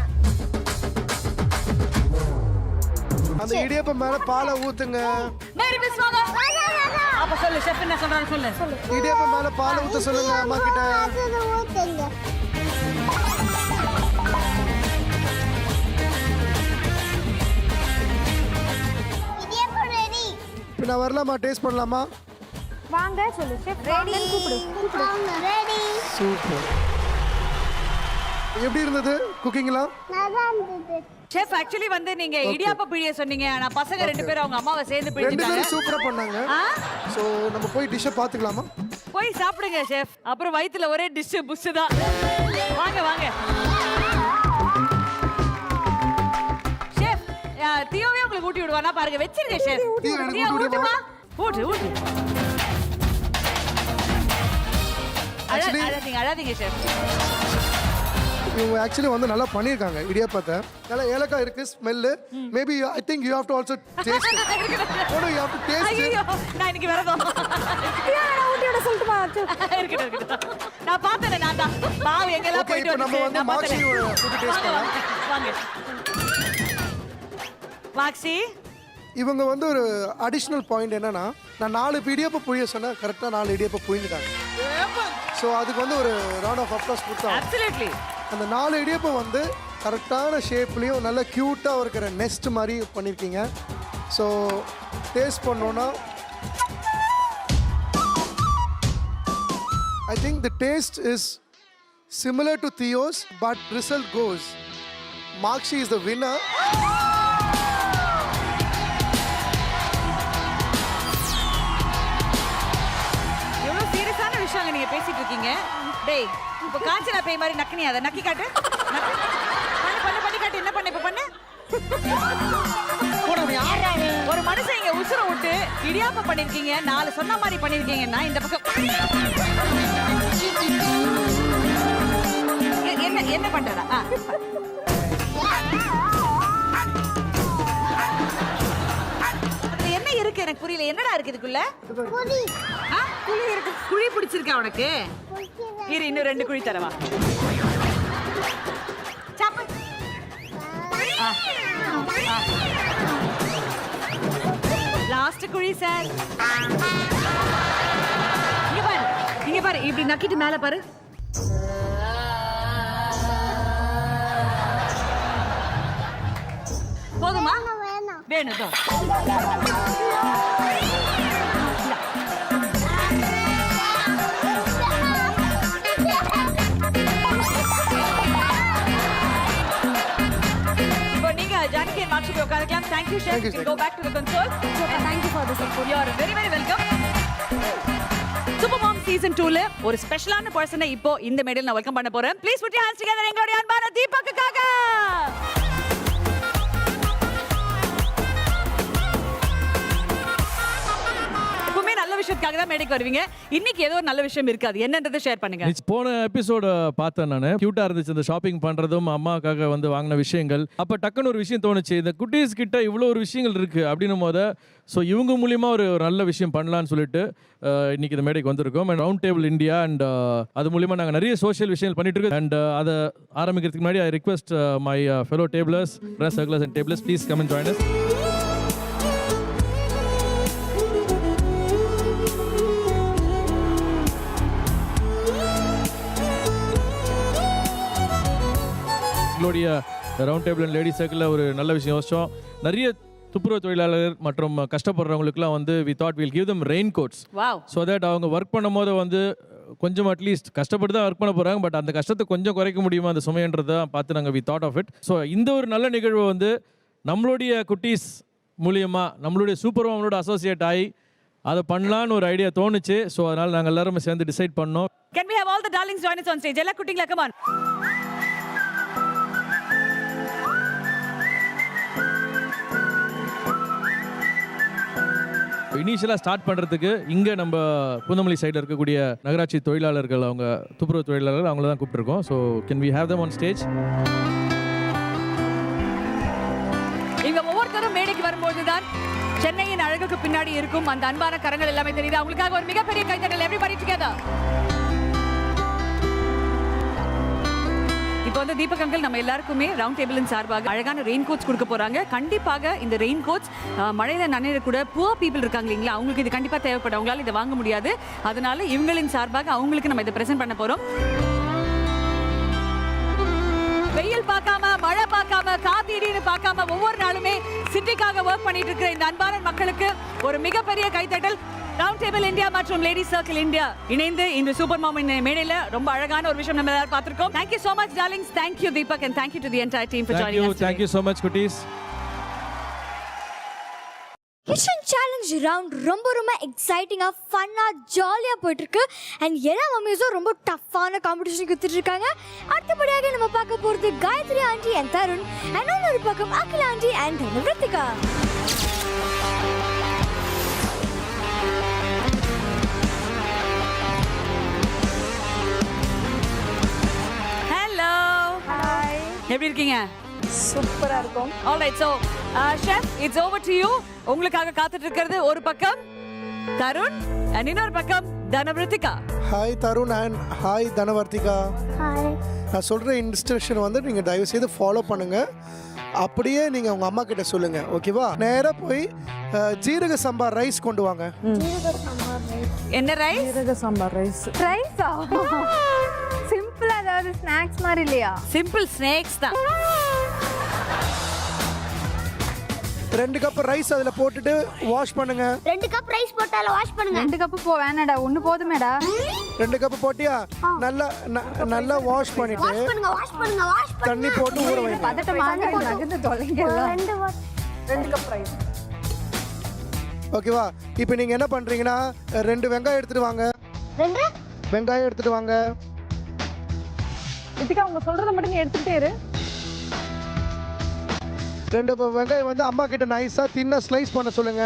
அந்த இடியாப்பம் மேல பாலை ஊத்துங்க. மேரி மிஸ் வாங்க. அப்ப சொல்லு செஃப் என்ன சொல்றாரு சொல்லு. இடியாப்பம் மேல பாலை ஊத்த சொல்லுங்க அம்மா கிட்ட. அது ஊத்துங்க. இடியாப்பம் ரெடி. இப்ப நான் வரலாமா? டேஸ்ட் பண்ணலாமா? வாங்க சொல்லு செஃப். ரெடி கூப்பிடு. வாங்க ரெடி. சூப்பர். எப்படி இருந்தது குக்கிங்லாம்? நல்லா இருந்தது. செஃப் ஆக்சுவலி வந்து நீங்க இடியாப்ப பிழிய சொன்னீங்க. ஆனா பசங்க 2 பேரும் அவங்க அம்மாவை சேர்ந்து 2 பிழிஞ்சிட்டாங்க. பேரும் சூப்பரா பண்ணாங்க. சோ நம்ம போய் டிஷ் பாத்துக்கலாமா? போய் சாப்பிடுங்க செஃப். அப்புறம் வயித்துல ஒரே டிஷ் புஷ் தான். வாங்க. செஃப் தியோவே உங்களுக்கு ஊட்டி விடுவானா பாருங்க. வெச்சிருங்க செஃப். தியோ ஊட்டுமா? ஊட்டு. அழாதீங்க செஃப். இவங்க ஆக்சுவலி வந்து நல்லா பண்ணிருக்காங்க இடியாப்பத்தை. நல்லா ஏலக்காய் இருக்கு smell. Maybe I think you have to also taste it. Oh you have to taste it. ஐயோ நான் இன்னைக்கு வரதோம். ஊட்டியோட சொல்லிட்டுமா? இருக்கட்டும். நான் பார்த்தேன். நான் தான் பாவம் எங்கெல்லாம் ஓகே போயிட்டு இப்போ நம்ம வந்து மாக்ஸி ஃபுட் டேஸ்ட் பண்ணலாம். வாங்க மாக்ஸி. இவங்க வந்து ஒரு அடிஷ்னல் பாயிண்ட் என்னன்னா, நான் 4 இடியாப்பம் புழிய சொன்னா கரெக்டாக 4 இடியாப்பம் புழிஞ்சுட்டாங்க. ஸோ அதுக்கு வந்து ஒரு ரவுண்ட் ஆஃப் அப்ளாஸ் கொடுத்தாங்க. அப்சல்யூட்லி. அந்த 4 இடியாப்பம் வந்து கரெக்டான ஷேப்லேயும் நல்ல க்யூட்டாக இருக்கிற நெஸ்ட் மாதிரி பண்ணியிருக்கீங்க. ஸோ டேஸ்ட் பண்ணோன்னா I think the taste is similar to Theo's, but result goes. Makshi is the winner. எவ்வளவு சீரியஸான விஷயங்க நீங்க பேசிட்டு இருக்கீங்க. டேய் இப்போ காஞ்சனா பேய் மாதிரி நக்கினி அத நக்கி காட்டு. பண்ணி காட்டு. என்ன பண்ண இப்ப பண்ணு. ஒரு மனுஷன் இங்க உசுர விட்டு இடியாப்பம் பண்ணிருக்கீங்க. 4 சொன்ன மாதிரி பண்ணிருக்கீங்கன்னா இந்த பக்கம் என்ன பண்றதா? என்ன இருக்கு எனக்கு புரியல. என்னடா இருக்கு இதுக்குள்ள? குழி இருக்கு. குழி பிடிச்சிருக்கா உனக்கு? இரு இன்னும் 2 குழி தரவா? சாப்பு. லாஸ்ட் குழி சார். இங்க பாரு இப்படி நக்கிட்டு மேல பாரு. போதுமா? வேணும். Janaki and Makshi Utkarakkam, thank you, chef. You can go back to the console. Thank you for the support. You are very, very welcome. Super Mom Season 2 ஒரு ஸ்பெஷலான பர்சனை இப்போ இந்த மேடையில் நான் வெல்கம் பண்ண போறேன். Please put your hands together. எங்களுடைய அன்பான தீபக்குக்காக. எப்பவுமே நல்ல விஷயத்துக்காக தான் மேடைக்கு வருவீங்க. இன்னைக்கு ஏதோ ஒரு நல்ல விஷயம் இருக்காது. என்னன்றதை ஷேர் பண்ணுங்க. போன எபிசோட பார்த்தேன் நான். கியூட்டா இருந்துச்சு இந்த ஷாப்பிங் பண்றதும், அம்மாக்காக வந்து வாங்கின விஷயங்கள். அப்ப டக்குன்னு ஒரு விஷயம் தோணுச்சு, இந்த குட்டீஸ் கிட்ட இவ்வளோ ஒரு விஷயங்கள் இருக்கு அப்படின்னும் போது ஸோ இவங்க மூலியமா ஒரு நல்ல விஷயம் பண்ணலான்னு சொல்லிட்டு இன்னைக்கு இந்த மேடைக்கு வந்திருக்கோம். And round table India and அது மூலியமா நாங்கள் நிறைய சோஷியல் விஷயங்கள் பண்ணிட்டு இருக்கோம். அண்ட் அதை ஆரம்பிக்கிறதுக்கு முன்னாடி I request my fellow tablers, circulars and tablers, please come and join us. எங்களுடைய ரவுண்ட் டேபிள் அண்ட் லேடி சர்க்கிளில் ஒரு நல்ல விஷயம் யோசிச்சோம். நிறைய துப்புரவு தொழிலாளர் மற்றும் கஷ்டப்படுறவங்களுக்குலாம் வந்து we thought will give them raincoats. So that அவங்க ஒர்க் பண்ணும் போது வந்து கொஞ்சம் அட்லீஸ்ட் கஷ்டப்பட்டு தான் ஒர்க் பண்ண போகிறாங்க, பட் அந்த கஷ்டத்தை கொஞ்சம் குறைக்க முடியுமா அந்த சுமைன்றதை பார்த்து நாங்கள் we thought of it. So இந்த ஒரு நல்ல நிகழ்வு வந்து நம்மளுடைய குட்டீஸ் மூலியமாக நம்மளுடைய சூப்பர் மாமனோட அசோசியேட் ஆகி அதை பண்ணலான்னு ஒரு ஐடியா தோணுச்சு. ஸோ அதனால் நாங்கள் எல்லாருமே சேர்ந்து டிசைட் பண்ணோம். Can we have all the darlings join us on stage? எல்லா குட்டிங்களா come on. இனிஷியலாக ஸ்டார்ட் பண்ணுறதுக்கு இங்கே நம்ம பூந்தமல்லி சைடில் இருக்கக்கூடிய நகராட்சி தொழிலாளர்கள், அவங்க துப்புரவு தொழிலாளர்கள், அவங்கள தான் கூப்பிட்டுருக்கோம். So can we have them on stage? இவங்க ஒவ்வொருத்தரும் மேடைக்கு வரும்போது தான் சென்னையின் அழகுக்கு பின்னாடி இருக்கும் அந்த அன்பான கரங்கள் எல்லாமே தெரியுது. அவங்களுக்காக ஒரு மிகப்பெரிய கைத்தட்டல். everybody together. இப்போ வந்து தீபக் அங்கிள் நம்ம எல்லாருக்குமே ரவுண்ட் டேபிளின் சார்பாக அழகான ரெயின் கோட்ஸ் கொடுக்க போறாங்க. கண்டிப்பாக இந்த ரெயின் கோட்ஸ் மழையில நனையக்கூடிய புவர் பீப்புள் இருக்காங்க இல்லைங்களா, அவங்களுக்கு இது கண்டிப்பாக தேவைப்படும். அவங்களால இதை வாங்க முடியாது. அதனால இவங்களின் சார்பாக அவங்களுக்கு நம்ம இதை பிரசன்ட் பண்ண போறோம். வெயில் பார்க்காம, மழை பார்க்காம, காத்தீடின்னு பார்க்காம ஒவ்வொரு நாளுமே சிட்டிக்காக ஒர்க் பண்ணிட்டு இருக்கிற இந்த அன்பான மக்களுக்கு ஒரு மிகப்பெரிய கைத்தட்டல். ரவுண்ட் டேபிள் இந்தியா மற்றும் லேடி சர்க்கிள் இந்தியா இணைந்து இந்த சூப்பர் மாம் மேடையில ரொம்ப அழகான ஒரு விஷயம் நம்ம எல்லாரும் பார்த்திருக்கோம். Thank you so much darlings. Thank you Deepak and thank you to the entire team for joining us. Thank you so much குட்டீஸ். கிச்சன் சேலஞ்ச் ரவுண்ட் ரொம்ப ரொம்ப எக்ஸைட்டிங்காக ஃபன்னாக ஜாலியாக போயிட்டுருக்கு. அண்ட் எல்லா மம்மிஸும் ரொம்ப டஃப்பான காம்படிஷன் கொடுத்துட்டு இருக்காங்க. அடுத்தபடியாக நம்ம பார்க்க போகிறது Gayathri aunty and Tarun, and இன்னொரு பக்கம் Akila aunty and Rithika. Hello, hi, எப்படி இருக்கீங்க? சூப்பரா இருக்கும். Alright, so chef, it's over to you. உங்களுக்காக காத்துட்டு இருக்கிறது ஒரு பக்கம் தருண் and இன்னொரு பக்கம் தனவர்த்திகா. Hi Tarun and hi Dhanavarthika. Hi. நான் சொல்கிற இன்ஸ்ட்ரக்ஷன் வந்து நீங்கள் தயவு செய்து ஃபாலோ பண்ணுங்கள். அப்படியே நீங்கள் உங்கள் அம்மா கிட்ட சொல்லுங்கள், ஓகேவா? நேராக போய் ஜீரக சாம்பார் ரைஸ் கொண்டு வாங்க. என்ன ரைஸ்? ஜீரக சாம்பார் ரைஸ். ரைஸா? சிம்பிளா ஏதாவது ஸ்நாக்ஸ் மாதிரி இல்லையா? சிம்பிள் ஸ்நாக்ஸ் தான். 2 கப் ரைஸ் அதில் போட்டுட்டு வாஷ் பண்ணுங்க. 2 கப் ரைஸ் போட்டால வாஷ் பண்ணுங்க. 2 கப் வேணாடா, 1 போதுமேடா. 2 கப் போட்டியா? நல்லா வாஷ் பண்ணிட்டு வாஷ் பண்ணுங்க. தண்ணி போட்டு ஊற வைங்க. பதட்டமாக நகர்ந்து தொலைங்க. 2 கப் ரைஸ். ஓகேவா? இப்போ நீங்கள் என்ன பண்ணுறீங்கன்னா 2 வெங்காயம் எடுத்துட்டு வாங்க. 2 வெங்காயம் எடுத்துட்டு வாங்க. இதுக்கு அவங்க சொல்றத மட்டும் நீ எடுத்துட்டே இரு. 2 வெங்காயம் வந்து அம்மா கிட்ட நைஸா தின்னா ஸ்லைஸ் பண்ண சொல்லுங்க.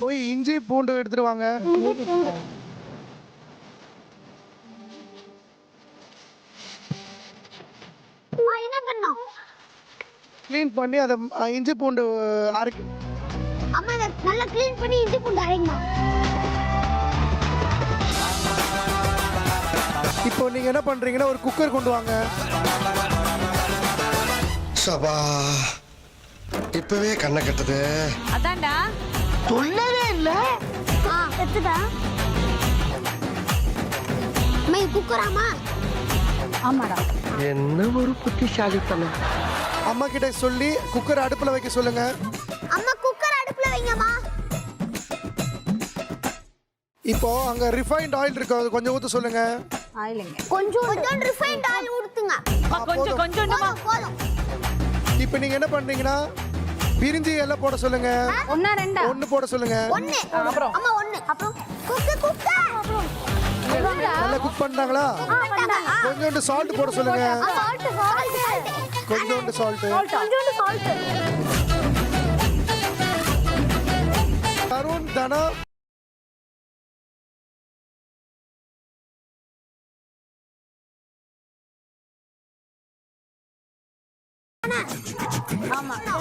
போய் இஞ்சி பூண்டு எடுத்துட்டு வாங்க. என்ன பண்ணோம்? க்ளீன் பண்ணி அதை இஞ்சி பூண்டு அரைக்க. அம்மா இதை நல்லா க்ளீன் பண்ணி இஞ்சி பூண்டு அரைங்கம்மா. இப்போ நீங்க என்ன பண்றீங்கன்னா ஒரு குக்கர் கொண்டு வாங்க. சபா இப்பவே கண்ணை கட்டுது. அதான்டா சொல்லவே இல்ல. எடுத்துட்டா மை குக்கராமா? ஆமாடா. என்ன ஒரு புத்திசாலித்தனம். அம்மா கிட்ட சொல்லி குக்கர் அடுப்புல வைக்க சொல்லுங்க. அம்மா குக்கர் அடுப்புல வைங்கம்மா. இப்போ அங்க ரிஃபைன்ட் ஆயில் இருக்கு, அது கொஞ்சம் ஊத்த சொல்லுங்க. ஆயிலுங்க. கொஞ்சம் ரிஃபைன்ட் ஆயில் ஊத்துங்க. கொஞ்சம் போதும். இப்போ நீங்க என்ன பண்றீங்கன்னா பிரிஞ்சி எல்லாம் போட சொல்லுங்க. ஒண்ணா ரெண்டா? 1 போட சொல்லுங்க. அப்புறம் அம்மா 1 அப்புறம் குக்கர் நல்லா குக் பண்றாங்களா? கொஞ்சோண்டு சால்ட் போட சொல்லுங்க. கொஞ்சோண்டு சால்ட். தருண் தனா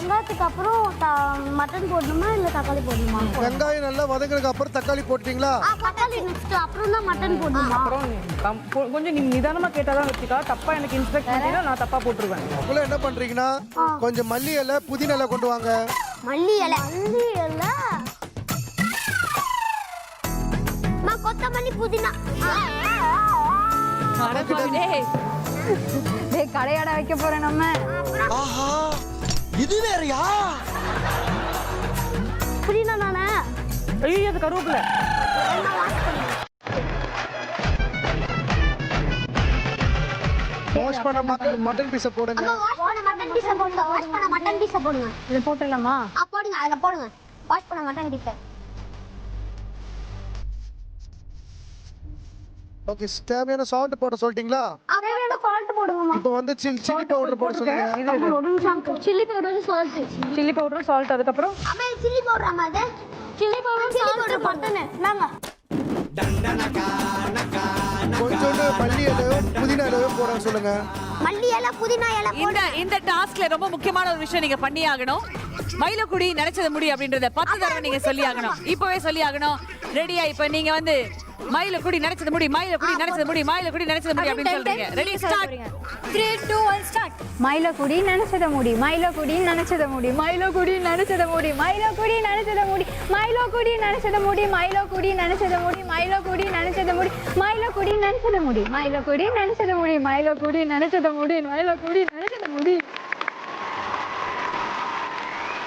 வெங்காயத்துக்கு அப்புறம் மட்டன் போடணுமா இல்ல தக்காளி போடணுமா? வெங்காயம் நல்லா வதங்கினதுக்கு அப்புறம் தக்காளி போட்டீங்களா? தக்காளி நெக்ஸ்ட் அப்புறம் தான் மட்டன் போடணுமா? கொஞ்சம் நீ நிதானமா கேட்டாதான் வச்சுக்கா. தப்பா எனக்கு இன்ஸ்ட்ரக்ட் பண்ணினா நான் தப்பா போட்டுருவேன். அதுக்குள்ள என்ன பண்றீங்கன்னா கொஞ்சம் மல்லி இலை புதினா இலை கொண்டு வாங்க. மல்லி இலை கொத்தமல்லி புதினா. டேய் கடையாட வைக்க போறேன் நம்ம. ஆஹா இது வேறயா? புதினா நானே. ஐயோ அது கருவேப்பிலை. வாஷ் பண்ண மட்டன் பீஸை போடுங்க. மட்டன் பீஸை போடுங்க. வாஷ் பண்ண மட்டன் பீஸை போடுங்க. இத போட்டுடலாமா? போடுங்க, அதுல போடுங்க. வாஷ் பண்ண மட்டன் பீஸை. ஓகே, தேவையான சால்ட் போட சொல்லிட்டீங்களா? தேவையான சால்ட் போடுவோமா? இப்போ வந்து சில்லி பவுடர் போட சொல்லுங்க. ஒரு நிமிஷம். Chilli powder salt. Chilli powder salt அதுக்கு அப்புறம் அம்மா சில்லி பவுடர் அம்மா அது. Chilli powder mutton. நாங்க கொஞ்சோண்டு மல்லி இலையும் புதினா இலையும் போட சொல்லுங்க. மல்லி இலை புதினா இலை இந்த டாஸ்க்ல ரொம்ப முக்கியமான ஒரு விஷயம் நீங்க பண்ணி ஆகணும். மயிலக்குடி நினைச்சது முடி அப்படின்றத 10 தடவை நீங்க சொல்லி ஆகணும். இப்பவே சொல்லி ஆகணும். ரெடியா? இப்ப நீங்க வந்து மயிலக்குடி நினைச்சது முடி, மயிலக்குடி நினைச்சது முடி, மயிலக்குடி நினைச்சது முடி அப்படின்னு சொல்றீங்க. Ready start. 3 2 1 ஸ்டார்ட். மயிலக்குடி நினைச்சத முடி, மயிலக்குடி நினைச்சத முடி, மயிலக்குடி நினைச்சத முடி, மயிலக்குடி நினைச்சத முடி, மயிலக்குடி நினைச்சத முடி, மயிலக்குடி நினைச்சத முடி, மயிலக்குடி நினைச்சத முடி, மயிலக்குடி நினைச்சத முடி, மயிலக்குடி நினைச்சத முடி, மயிலக்குடி நினைச்சத முடி, மயிலக்குடி நினைச்சத முடி.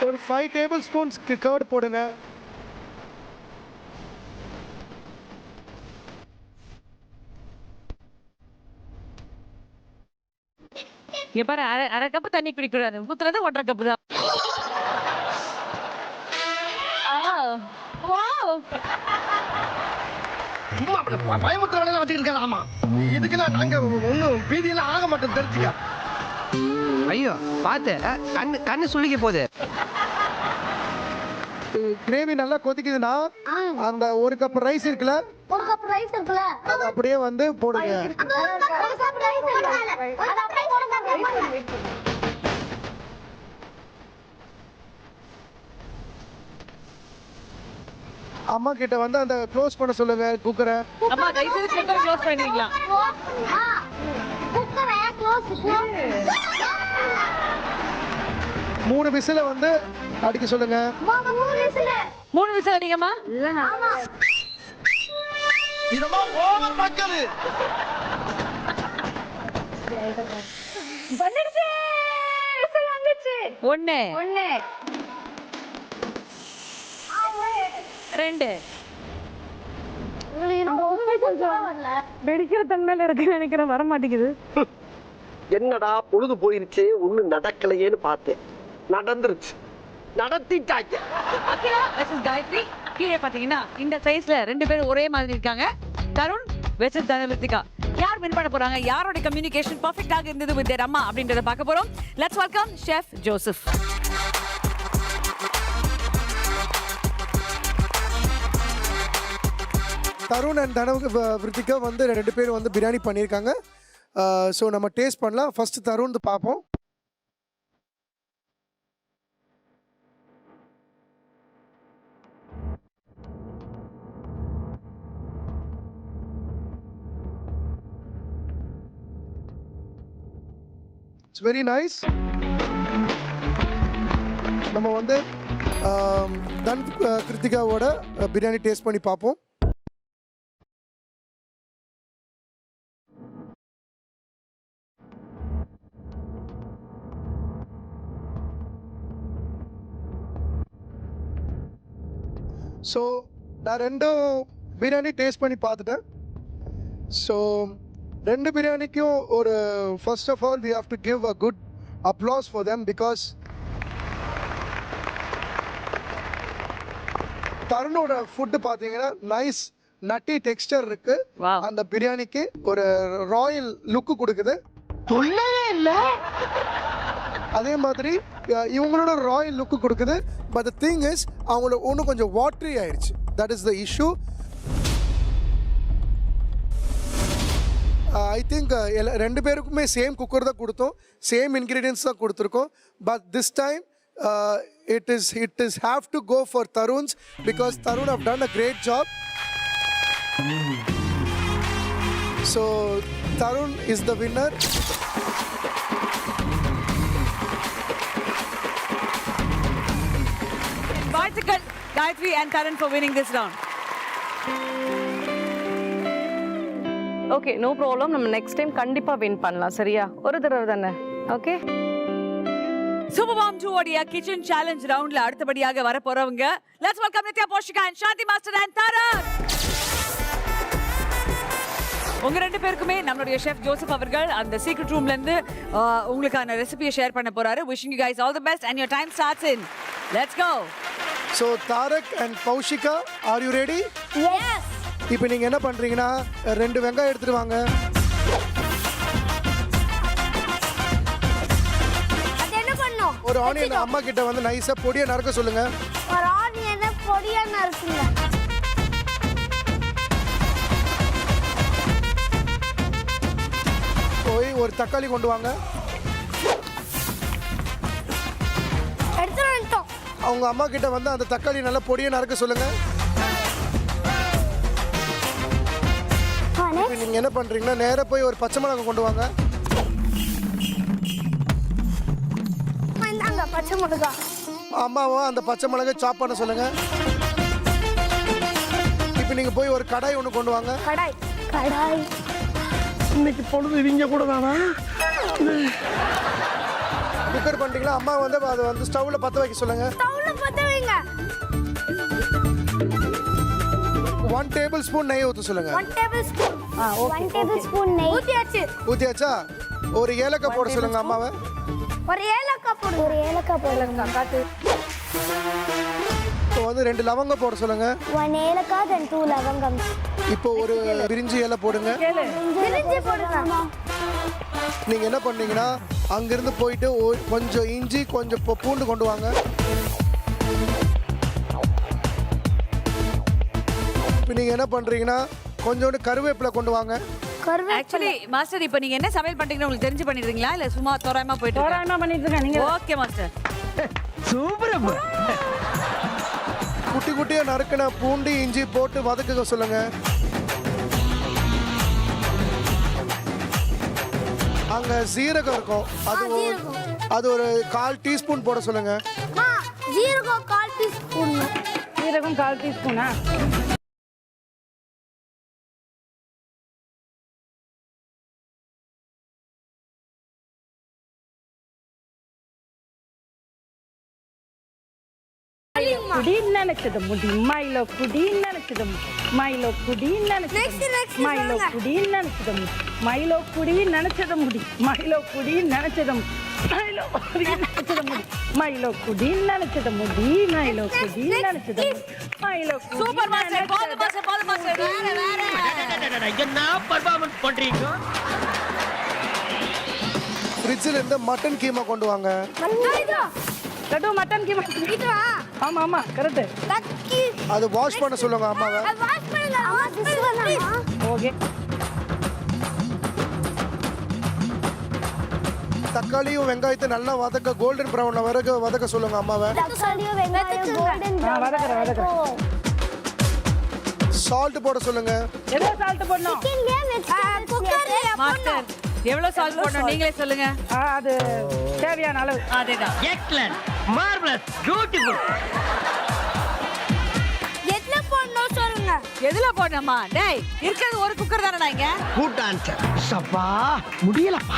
ஒரு 5 டேபிள் ஸ்பூன்ஸ் கர்ட் போடுங்க. இங்க பாரு, அரை கப்பு தண்ணி குடிக்கூடாது. ஊத்துறது 1.5 கப்பு தான். பயமுத்திர வேலையில வச்சுக்கிட்டு இருக்காங்க. ஆமா, இதுக்கெல்லாம் நாங்க ஒன்றும் பீதியெல்லாம் ஆக மாட்டோம், தெரிஞ்சுக்க. ஐயோ பாத்து கண்ணு சுள்ளிக்க போகுது. கிரேவி நல்லா கொதிக்குதுன்னா அந்த 1 கப் ரைஸ் இருக்குல்ல, 1 கப் ரைஸ் இருக்குல்ல, அது அப்படியே வந்து போடுங்க. 1 கப் ரைஸ் இருக்குல்ல, அது அப்படியே போடுங்க. அம்மா கிட்ட வந்து அந்த க்ளோஸ் பண்ண சொல்லுங்க குக்கரை. அம்மா தயவு செய்து குக்கர் க்ளோஸ் பண்ணிடுவீங்களா? குக்கரை க்ளோஸ். 3 விசில வந்து அடிக்க சொல்லுங்க. 3 விசில் அடிங்கம்மா. இதமா ஓவர் மக்கள். வந்துடுச்சு. விசில் வந்துச்சு. 1 2 வெடிக்கிற தன்மையில இருக்கு நினைக்கிறேன், வர மாட்டேங்குது. என்னடா பொழுது போயிருச்சு, ஒண்ணு நடக்கலையேன்னு பார்த்தேன். நடந்துருச்சு, நடத்திட்டாங்க. அகிலா வெர்சஸ் காயத்ரி. கீழே பாத்தீங்கன்னா இந்த சைஸ்ல 2 பேரும் ஒரே மாதிரி இருக்காங்க. தருண் வெர்சஸ் தனலத்திகா. யார் வின் பண்ண போறாங்க, யாரோட கம்யூனிகேஷன் பெர்ஃபெக்ட்டாக இருந்தது வித் தேர் அம்மா அப்படின்றத பார்க்க போறோம். Let's welcome chef Joseph. Tarun and Viruthika வந்து 2 பேரும் வந்து பிரியாணி பண்ணியிருக்காங்க. ஸோ நம்ம டேஸ்ட் பண்ணலாம். ஃபர்ஸ்ட் தருண் பார்ப்போம். It's very nice. நம்ம வந்து தன் கிருத்திகாவோட பிரியாணி டேஸ்ட் பண்ணி பார்ப்போம். ஸோ நான் 2 பிரியாணி டேஸ்ட் பண்ணி பார்த்துட்டேன். ஸோ 2 பிரியாணிக்கும் ஒரு first of all we have to give a good applause for them because தருணோட ஃபுட்டு பார்த்தீங்கன்னா நைஸ் நட்டி டெக்ஸ்டர் இருக்கு. அந்த பிரியாணிக்கு ஒரு ராயல் லுக்கு கொடுக்குது. சொல்லவே இல்லை. அதே மாதிரி இவங்களோட ராயல் லுக்கு கொடுக்குது. பட் த திங் இஸ் அவங்களோட ஒன்று கொஞ்சம் வாட்டரி ஆயிடுச்சு. That is the issue. I think 2 பேருக்குமே சேம் குக்கர் தான் கொடுத்தோம், சேம் இன்க்ரீடியன்ஸ் தான் கொடுத்துருக்கோம். But this time it is have to go for Tarun's because Tarun have done a great job. So Tarun is the winner. வாழ்த்துக்கள் Gayathri and Tarun for winning this round. Okay, no problem. நம்ம நெக்ஸ்ட் டைம் கண்டிப்பா வின் பண்ணலாம். சரியா? ஒரு தடவை தானே. ஓகே. Super Mom 2 ஓடியா கிச்சன் சேலஞ்ச் ரவுண்ட்ல அடுத்தபடியாக வர போறவங்க. Let's welcome Nithya Poshika and Shanthi master and Tarun. உங்க 2 பேருக்குமே நம்மளுடைய ஷெஃப் ஜோசப் அவர்கள் அந்த சீக்ரெட் ரூம்ல இருந்து உங்களுக்கான ரெசிபியை ஷேர் பண்ண போறாரு. Wishing you guys all the best and your time starts in. Let's go. So Tarak and Paushika, are you ready? Yes. இப்போ நீங்க என்ன பண்றீங்கன்னா 2 வெங்காயம் எடுத்துட்டு வாங்க. அது என்ன பண்ணனும்? ஒரு ஆனியன் அம்மா கிட்ட வந்து நைஸா பொடியா நறுக்க சொல்லுங்க. ஒரு ஆனியனை பொடியா நறுக்குங்க. போய் ஒரு தக்காளி கொண்டு வாங்க. எடுத்துட்டு வந்துட்டோம். அவங்க அம்மா கிட்ட வந்து அந்த தக்காளி நல்லா பொடியா நறுக்க சொல்லுங்க. இப்போ நீங்க என்ன பண்றீங்கன்னா நேரா போய் ஒரு பச்சை மிளகாய் கொண்டு வாங்க. இந்தாங்க பச்சை மிளகாய். அம்மாவோ அந்த பச்சை மிளகாய் சாப் பண்ண சொல்லுங்க. இப்போ நீங்க போய் ஒரு கடாய் ஒன்று கொண்டு வாங்க. கடாய். இன்னைக்கு பொழுது இவங்க கூட தானா? குக்கர் பண்ணிட்டீங்களா? அம்மா வந்து அதை வந்து ஸ்டவ்ல பற்ற வைக்க சொல்லுங்க. ஸ்டவ்ல பற்ற வைங்க. 1 டேபிள் ஸ்பூன் நெய் ஊற்ற சொல்லுங்க. 1 டேபிள் ஸ்பூன். 1 டேபிள் ஸ்பூன் நெய் ஊத்தியாச்சா? ஒரு ஏலக்காய் போட சொல்லுங்க அம்மாவை. ஒரு ஏலக்காய் போடுங்க. காட்டு. இப்போ வந்து 2 லவங்கம் போட சொல்லுங்க. 1 ஏலக்காய் then 2 லவங்கம். இப்போ ஒரு பிரிஞ்சி இலை போடுங்க. பிரிஞ்சி போடுங்க. நீங்க என்ன பண்ணீங்கன்னா அங்கிருந்து போயிட்டு கொஞ்சம் இஞ்சி கொஞ்சம் பூண்டு கொண்டு வாங்க. இப்போ நீங்க என்ன பண்றீங்கன்னா கொஞ்சோண்டு கருவேப்பிலை கொண்டு வாங்க. ஆக்சுவலி மாஸ்டர் இப்போ நீங்க என்ன சமையல் பண்றீங்கன்னு உங்களுக்கு தெரிஞ்சு பண்ணிடுறீங்களா இல்ல சும்மா தோராயமா போயிட்டு இருக்கீங்களா? தோராயமா பண்ணிட்டு இருக்கேன். நீங்க ஓகே மாஸ்டர். சூப்பர். குட்டி குட்டியா நறுக்கின பூண்டு இஞ்சி போட்டு வதக்குக சொல்லுங்க. அங்க சீரகம் இருக்கும், அது ஒரு 1/4 டீஸ்பூன் போட சொல்லுங்க. சீரகம் 1/4 டீஸ்பூன். சீரகம் 1/4 டீஸ்பூனா? நினைச்சது முடி மைலோ குடி நினைச்சது மைலோ குடி நினைச்சது மைலோ குடி நினைச்சது மைலோ குடி நினைச்சது முடி மைலோ குடி நினைச்சது மைலோ குடி நினைச்சது முடி மைலோ குடி நினைச்சது முடி மைலோ குடி நினைச்சது மைலோ சூப்பர் மாஸ்டர். பால் மாஸ்டர். என்ன பெர்ஃபார்மன்ஸ் பண்றீங்க? ஃப்ரிட்ஜில் இருந்து மட்டன் கீமா கொண்டு வாங்க. லட்டு மட்டன் கீமா. ஆமா ஆமா கரெக்ட். அது வாஷ் பண்ண சொல்லுங்க அம்மாவை. ஓகே. தக்காளியும் வெங்காயத்தை நல்லா வதக்க கோல்டன் ப்ரௌன்ல வதக்க சொல்லுங்க அம்மாவை. வதக்குறேன். சால்ட் போட சொல்லுங்க. எவ்வளவு சால்ட் போடணும்? மாஸ்டர் எவ்வளவு சால்ட் போடணும் நீங்களே சொல்லுங்க. அது தேவையான அளவு. அதேதான். Excellent, marvellous, beautiful. எதுல போடணுமா? டேய் இருக்கிறது ஒரு குக்கர் தானடா இங்க. Good answer. சப்பா முடியலப்பா.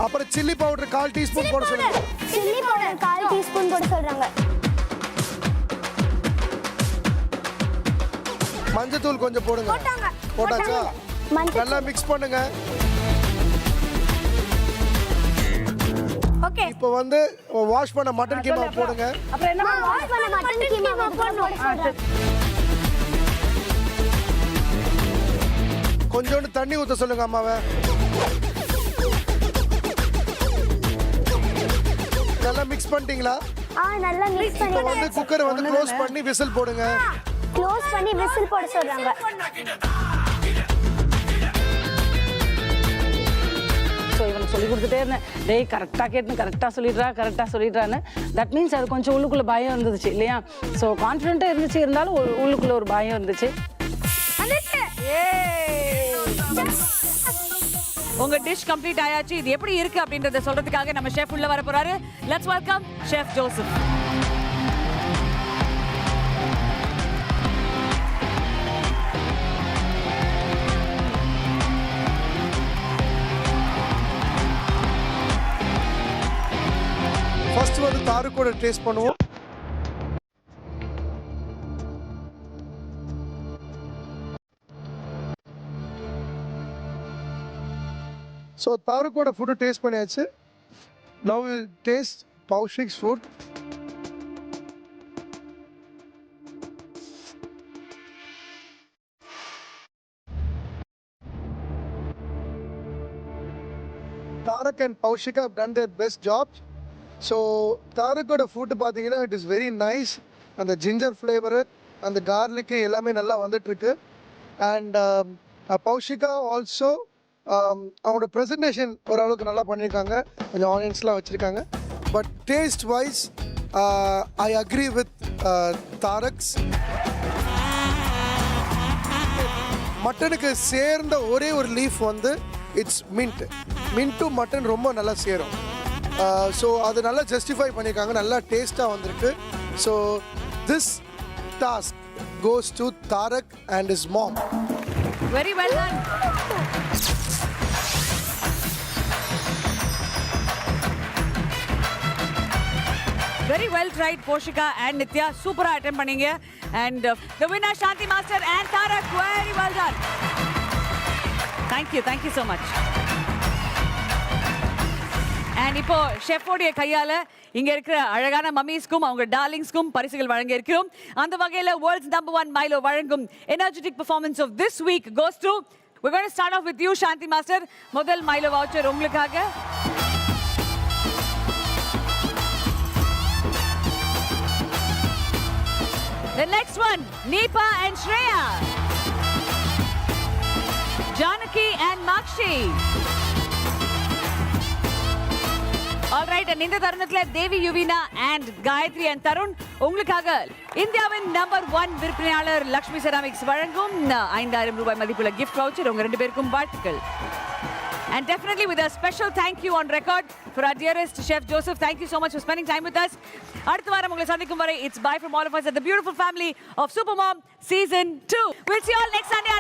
அப்புறம் சில்லி பவுடர் 1/4 டீஸ்பூன் போட சொல்லுங்க. சில்லி பவுடர் 1/4 டீஸ்பூன் போட சொல்றாங்க. மஞ்சத்தூள் கொஞ்சம் போடுங்க. போட்டாச்சா? நல்லா மிக்ஸ் பண்ணுங்க. ஓகே. இப்போ வந்து வாஷ் பண்ண மட்டன் கீமா போடுங்க. அப்புறம் என்ன வாஷ் பண்ண மட்டன் கீமா போடணும். கொஞ்சோண்டு தண்ணி ஊத்த சொல்லுங்க அம்மாவை. நல்லா மிக்ஸ் பண்ணிட்டீங்களா? நல்லா மிக்ஸ் இப்போ வந்து குக்கரை வந்து க்ளோஸ் பண்ணி விசில் போடுங்க. க்ளோஸ் பண்ணி விசில் போட சொல்றாங்க. ஸோ இவனுக்கு சொல்லி கொடுத்துட்டே இருந்தேன். டேய் கரெக்டாக கேட்டுன்னு கரெக்டாக சொல்லிடுறான்னு. தட் மீன்ஸ் அது கொஞ்சம் உள்ளுக்குள்ளே பயம் இருந்துச்சு இல்லையா? ஸோ கான்ஃபிடென்ட்டாக இருந்துச்சு, இருந்தாலும் உள்ளுக்குள்ளே ஒரு பயம் இருந்துச்சு. உங்க டிஷ் கம்ப்ளீட் ஆயாச்சு. இது எப்படி இருக்கு அப்படின்றத சொல்றதுக்காக நம்ம ஷெஃப் உள்ள வர போறாரு. Let's welcome chef Joseph. First வந்து தாருக்கோட டேஸ்ட் பண்ணுவோம். ஸோ தாருக்கோட ஃபுட்டு டேஸ்ட் பண்ணியாச்சு. Now will taste Kaushik's food. Tarak and Kaushika have done their best job. So தாருக்கோட ஃபுட்டு பார்த்தீங்கன்னா இட் இஸ் வெரி நைஸ். அந்த ஜிஞ்சர் ஃப்ளேவரு அந்த கார்லிக்கு எல்லாமே நல்லா வந்துட்டுருக்கு. அண்ட் கௌஷிகா ஆல்சோ அவங்களோட ப்ரெசன்டேஷன் ஓரளவுக்கு நல்லா பண்ணியிருக்காங்க. கொஞ்சம் ஆனியன்ஸ்லாம் வச்சுருக்காங்க. But taste wise I agree with Tarak's. மட்டனுக்கு சேர்ந்த ஒரே ஒரு லீஃப் வந்து இட்ஸ் மின்ட்டும் மட்டன் ரொம்ப நல்லா சேரும். ஸோ அது நல்லா ஜஸ்டிஃபை பண்ணியிருக்காங்க. நல்லா டேஸ்ட்டாக வந்திருக்கு. So this task goes to Tharak and his mom. Very well done. Very well tried, Poshika and Nitya. Super attempt பண்ணீங்க. And the winner, Shanti Master and Tarak. Very well done. Thank you so much. And இப்போ ஷெஃபோடைய கையால இங்க இருக்கிற அழகான மம்மிஸ்க்கும் அவங்க டார்லிங்ஸ்க்கும் பரிசுகள் வழங்க இருக்கிறோம். அந்த வகையில வேர்ல்ட்ஸ் நம்பர் 1 மைலோ வழங்கும் energetic performance of this week goes to, we're going to start off with you, Shanti Master. முதல் மைலோ வவுச்சர் உங்களுக்காக. The next one, Neepa and Shreya. Janaki and Makshi. All right, and இந்த தருணத்துல தேவி யுவினா and காயத்ரி and தருண் உங்களுக்காக இந்தியாவின் நம்பர் 1 விற்பனையாளர் லக்ஷ்மி செராமிக்ஸ் வழங்கும் 5000 ரூபாய் மதிப்புள்ள கிஃப்ட் வவுச்சர் உங்க ரெண்டு பேருக்கும் வாழ்த்துக்கள். And definitely with a special thank you on record for our dearest Chef Joseph. Thank you so much for spending time with us. அடுத்த வாரம் உங்களை சந்திக்கும் வரை it's bye from all of us at the beautiful family of Supermom Season 2. We'll see you all next Sunday.